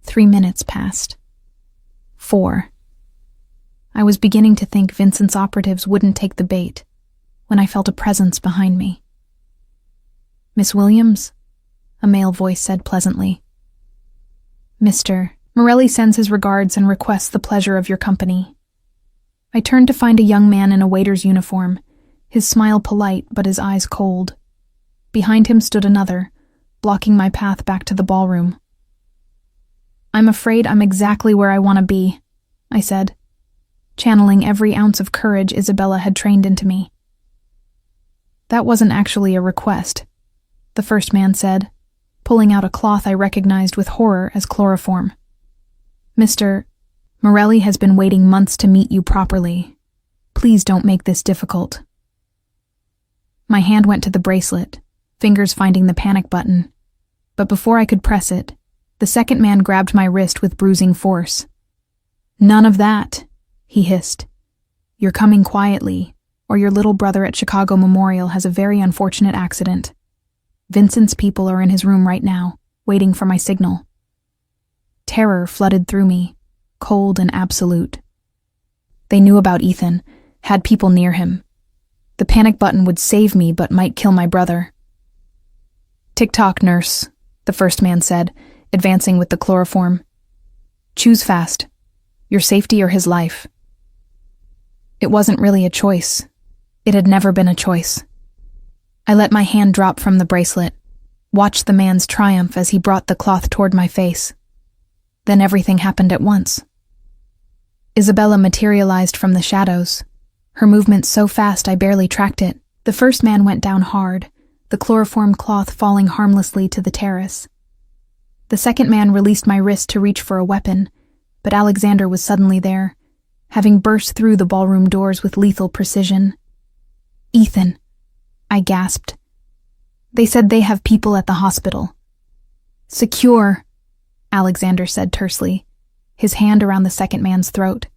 3 minutes passed. 4. I was beginning to think Vincent's operatives wouldn't take the bait when I felt a presence behind me. "Miss Williams?" a male voice said pleasantly. "Mr. Morelli sends his regards and requests the pleasure of your company." I turned to find a young man in a waiter's uniform, his smile polite but his eyes cold. Behind him stood another, blocking my path back to the ballroom. "I'm afraid I'm exactly where I want to be," I said, channeling every ounce of courage Isabella had trained into me. "That wasn't actually a request," the first man said, pulling out a cloth I recognized with horror as chloroform. "Mr. Morelli has been waiting months to meet you properly. Please don't make this difficult." My hand went to the bracelet, fingers finding the panic button, but before I could press it, the second man grabbed my wrist with bruising force. "None of that," he hissed. "You're coming quietly, or your little brother at Chicago Memorial has a very unfortunate accident. Vincent's people are in his room right now, waiting for my signal." Terror flooded through me, cold and absolute. They knew about Ethan, had people near him. The panic button would save me but might kill my brother. "Tick-tock, nurse," the first man said, advancing with the chloroform. "Choose fast. Your safety or his life." It wasn't really a choice. It had never been a choice. I let my hand drop from the bracelet, watched the man's triumph as he brought the cloth toward my face. Then everything happened at once. Isabella materialized from the shadows, her movement so fast I barely tracked it. The first man went down hard, the chloroform cloth falling harmlessly to the terrace. The second man released my wrist to reach for a weapon, but Alexander was suddenly there, having burst through the ballroom doors with lethal precision. "Ethan," I gasped. "They said they have people at the hospital." "Secure," Alexander said tersely, his hand around the second man's throat.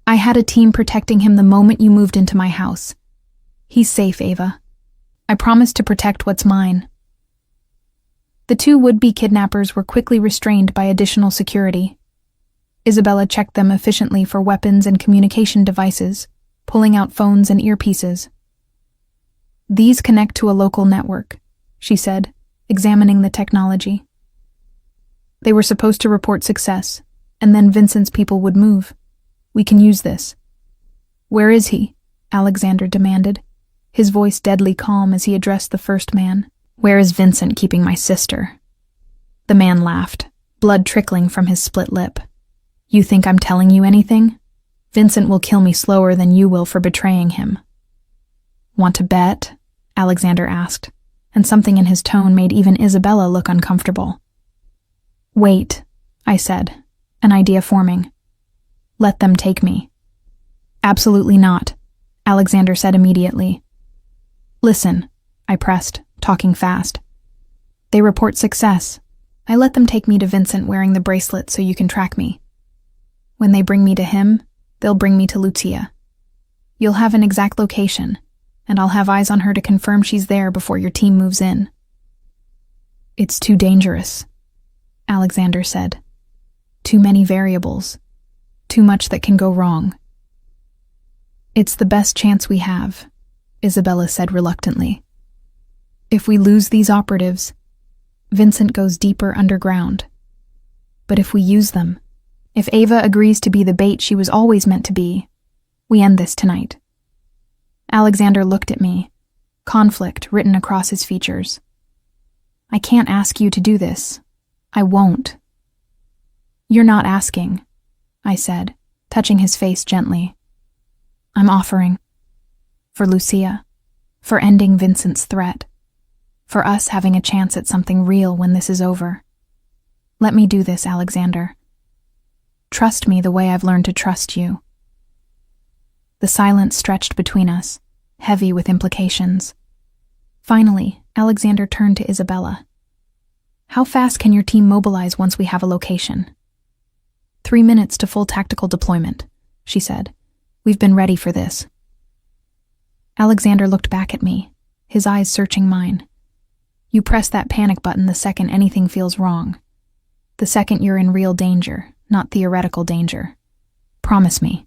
"I had a team protecting him the moment you moved into my house. He's safe, Ava. I promise to protect what's mine." The two would-be kidnappers were quickly restrained by additional security. Isabella checked them efficiently for weapons and communication devices, pulling out phones and earpieces. "These connect to a local network," she said, examining the technology. "They were supposed to report success, and then Vincent's people would move. We can use this." "Where is he?" Alexander demanded, his voice deadly calm as he addressed the first man. "Where is Vincent keeping my sister?" The man laughed, blood trickling from his split lip. "You think I'm telling you anything? Vincent will kill me slower than you will for betraying him." "Want to bet?" Alexander asked, and something in his tone made even Isabella look uncomfortable. "Wait," I said, an idea forming. "Let them take me." "Absolutely not," Alexander said immediately. "Listen," I pressed, talking fast. "They report success. I let them take me to Vincent wearing the bracelet so you can track me. When they bring me to him, they'll bring me to Lucia. You'll have an exact location, and I'll have eyes on her to confirm she's there before your team moves in." "It's too dangerous," Alexander said. "Too many variables. Too much that can go wrong." "It's the best chance we have," Isabella said reluctantly. "If we lose these operatives, Vincent goes deeper underground. But if we use them, if Ava agrees to be the bait she was always meant to be, we end this tonight." Alexander looked at me, conflict written across his features. "I can't ask you to do this. I won't." "You're not asking," I said, touching his face gently. "I'm offering. For Lucia, for ending Vincent's threat, for us having a chance at something real when this is over. Let me do this, Alexander. Trust me the way I've learned to trust you." The silence stretched between us, heavy with implications. Finally, Alexander turned to Isabella. "How fast can your team mobilize once we have a location?" 3 minutes to full tactical deployment, she said. We've been ready for this. Alexander looked back at me, his eyes searching mine. You press that panic button the second anything feels wrong. The second you're in real danger, not theoretical danger. Promise me.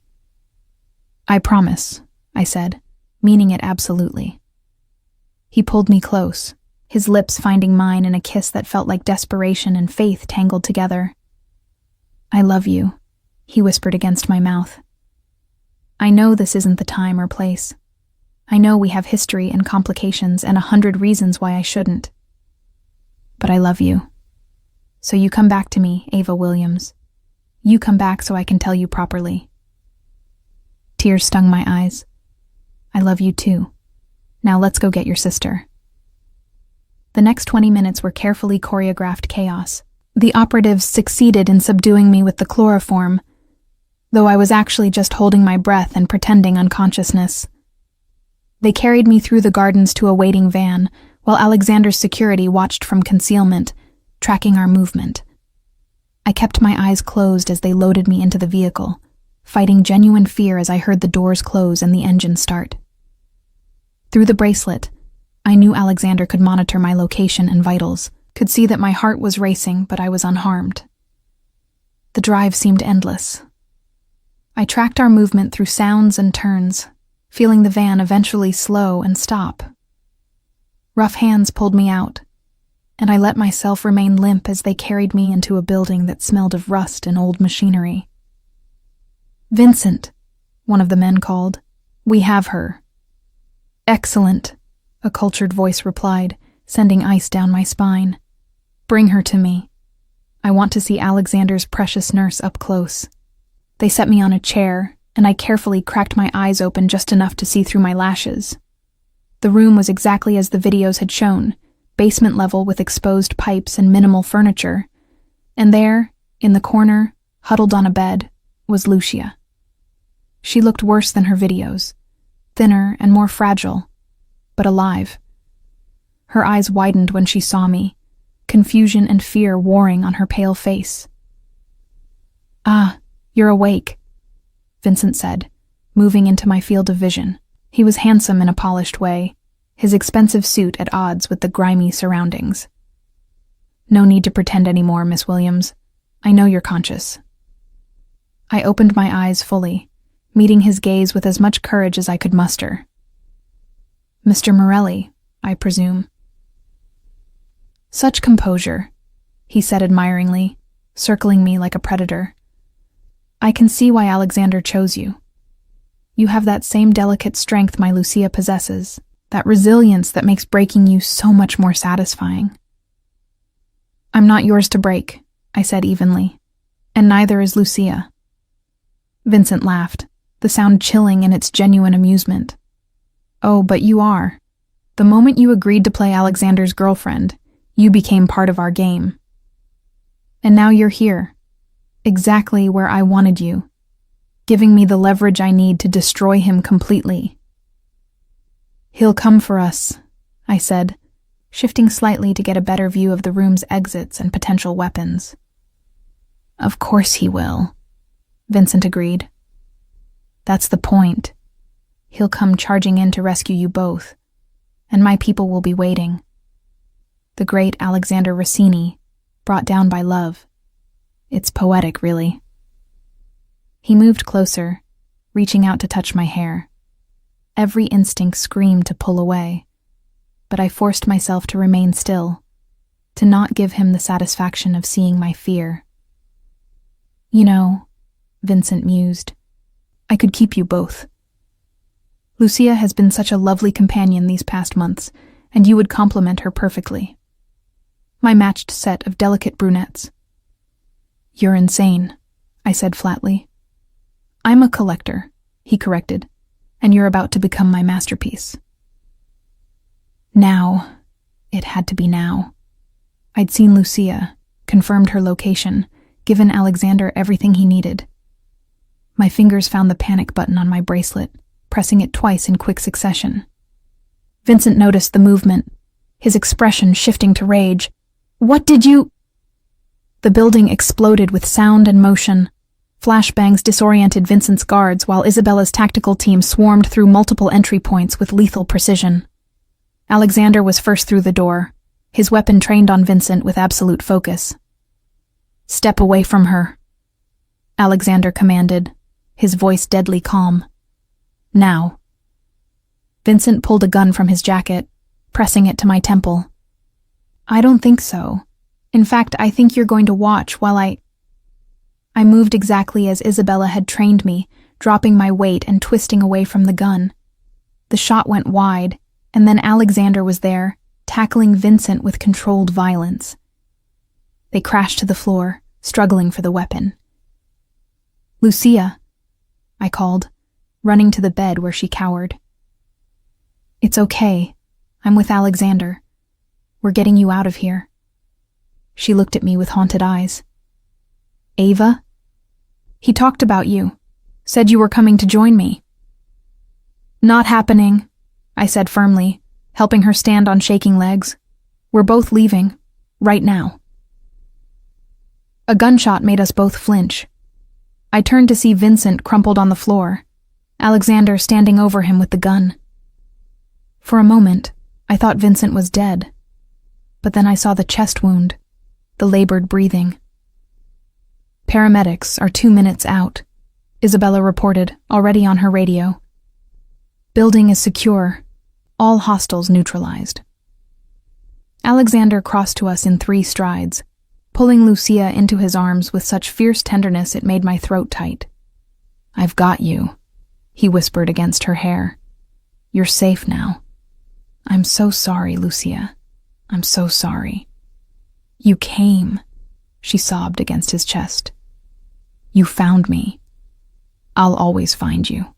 I promise, I said, meaning it absolutely. He pulled me close, his lips finding mine in a kiss that felt like desperation and faith tangled together. I love you, he whispered against my mouth. I know this isn't the time or place. I know we have history and complications and 100 reasons why I shouldn't. But I love you. So you come back to me, Ava Williams. You come back so I can tell you properly. Tears stung my eyes. I love you too. Now let's go get your sister. The next 20 minutes were carefully choreographed chaos. The operatives succeeded in subduing me with the chloroform, though I was actually just holding my breath and pretending unconsciousness. They carried me through the gardens to a waiting van, while Alexander's security watched from concealment, tracking our movement. I kept my eyes closed as they loaded me into the vehicle, fighting genuine fear as I heard the doors close and the engine start. Through the bracelet, I knew Alexander could monitor my location and vitals, could see that my heart was racing, but I was unharmed. The drive seemed endless. I tracked our movement through sounds and turns, feeling the van eventually slow and stop. Rough hands pulled me out, and I let myself remain limp as they carried me into a building that smelled of rust and old machinery. Vincent, one of the men called. We have her. Excellent, a cultured voice replied, sending ice down my spine. Bring her to me. I want to see Alexander's precious nurse up close. They set me on a chair, and I carefully cracked my eyes open just enough to see through my lashes. The room was exactly as the videos had shown, basement level with exposed pipes and minimal furniture. And there, in the corner, huddled on a bed, was Lucia. She looked worse than her videos, thinner and more fragile, but alive. Her eyes widened when she saw me, confusion and fear warring on her pale face. Ah, you're awake, Vincent said, moving into my field of vision. He was handsome in a polished way, his expensive suit at odds with the grimy surroundings. No need to pretend anymore, Miss Williams. I know you're conscious. I opened my eyes fully, meeting his gaze with as much courage as I could muster. Mr. Morelli, I presume. Such composure, he said admiringly, circling me like a predator. I can see why Alexander chose you. You have that same delicate strength my Lucia possesses, that resilience that makes breaking you so much more satisfying. I'm not yours to break, I said evenly, and neither is Lucia. Vincent laughed, the sound chilling in its genuine amusement. Oh, but you are. The moment you agreed to play Alexander's girlfriend, you became part of our game. And now you're here, exactly where I wanted you, giving me the leverage I need to destroy him completely. He'll come for us, I said, shifting slightly to get a better view of the room's exits and potential weapons. Of course he will, Vincent agreed. That's the point. He'll come charging in to rescue you both, and my people will be waiting. The great Alexander Rossini, brought down by love. It's poetic, really. He moved closer, reaching out to touch my hair. Every instinct screamed to pull away, but I forced myself to remain still, to not give him the satisfaction of seeing my fear. You know, Vincent mused, I could keep you both. Lucia has been such a lovely companion these past months, and you would complement her perfectly. My matched set of delicate brunettes. You're insane, I said flatly. I'm a collector, he corrected, and you're about to become my masterpiece. Now. It had to be now. I'd seen Lucia, confirmed her location, given Alexander everything he needed. My fingers found the panic button on my bracelet, pressing it twice in quick succession. Vincent noticed the movement, his expression shifting to rage. What did you... The building exploded with sound and motion. Flashbangs disoriented Vincent's guards while Isabella's tactical team swarmed through multiple entry points with lethal precision. Alexander was first through the door, his weapon trained on Vincent with absolute focus. "Step away from her," Alexander commanded, his voice deadly calm. "Now." Vincent pulled a gun from his jacket, pressing it to my temple. "I don't think so. In fact, I think you're going to watch while I moved exactly as Isabella had trained me, dropping my weight and twisting away from the gun. The shot went wide, and then Alexander was there, tackling Vincent with controlled violence. They crashed to the floor, struggling for the weapon. "Lucia," I called, running to the bed where she cowered. "It's okay. I'm with Alexander. We're getting you out of here." She looked at me with haunted eyes. "Ava? He talked about you. Said you were coming to join me." "Not happening," I said firmly, helping her stand on shaking legs. "We're both leaving. Right now." A gunshot made us both flinch. I turned to see Vincent crumpled on the floor, Alexander standing over him with the gun. For a moment, I thought Vincent was dead, but then I saw the chest wound, the labored breathing. "Paramedics are 2 minutes out," Isabella reported, already on her radio. "Building is secure. All hostiles neutralized." Alexander crossed to us in 3 strides, pulling Lucia into his arms with such fierce tenderness it made my throat tight. "I've got you," he whispered against her hair. "You're safe now." "I'm so sorry, Lucia. I'm so sorry." "You came," she sobbed against his chest. "You found me." "I'll always find you,"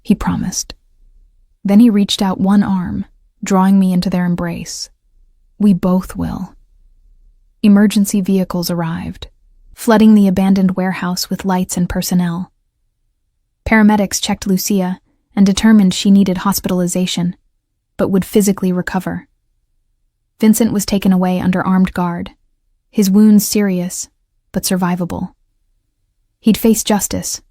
he promised. Then he reached out one arm, drawing me into their embrace. "We both will." Emergency vehicles arrived, flooding the abandoned warehouse with lights and personnel. Paramedics checked Lucia and determined she needed hospitalization, but would physically recover. Vincent was taken away under armed guard, his wounds serious, but survivable. He'd face justice,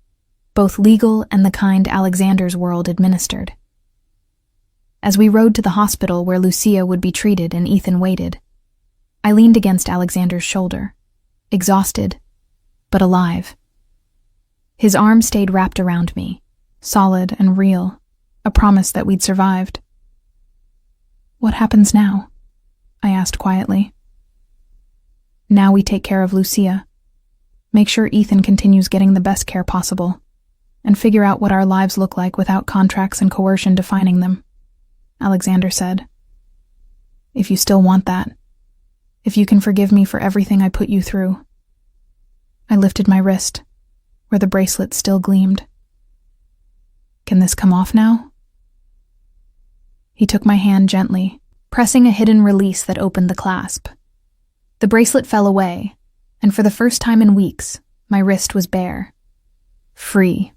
both legal and the kind Alexander's world administered. As we rode to the hospital where Lucia would be treated and Ethan waited, I leaned against Alexander's shoulder, exhausted, but alive. His arm stayed wrapped around me, solid and real, a promise that we'd survived. "What happens now?" I asked quietly. "Now we take care of Lucia, make sure Ethan continues getting the best care possible, and figure out what our lives look like without contracts and coercion defining them," Alexander said. "If you still want that. If you can forgive me for everything I put you through." I lifted my wrist, where the bracelet still gleamed. "Can this come off now?" He took my hand gently, pressing a hidden release that opened the clasp. The bracelet fell away, and for the first time in weeks, my wrist was bare. Free.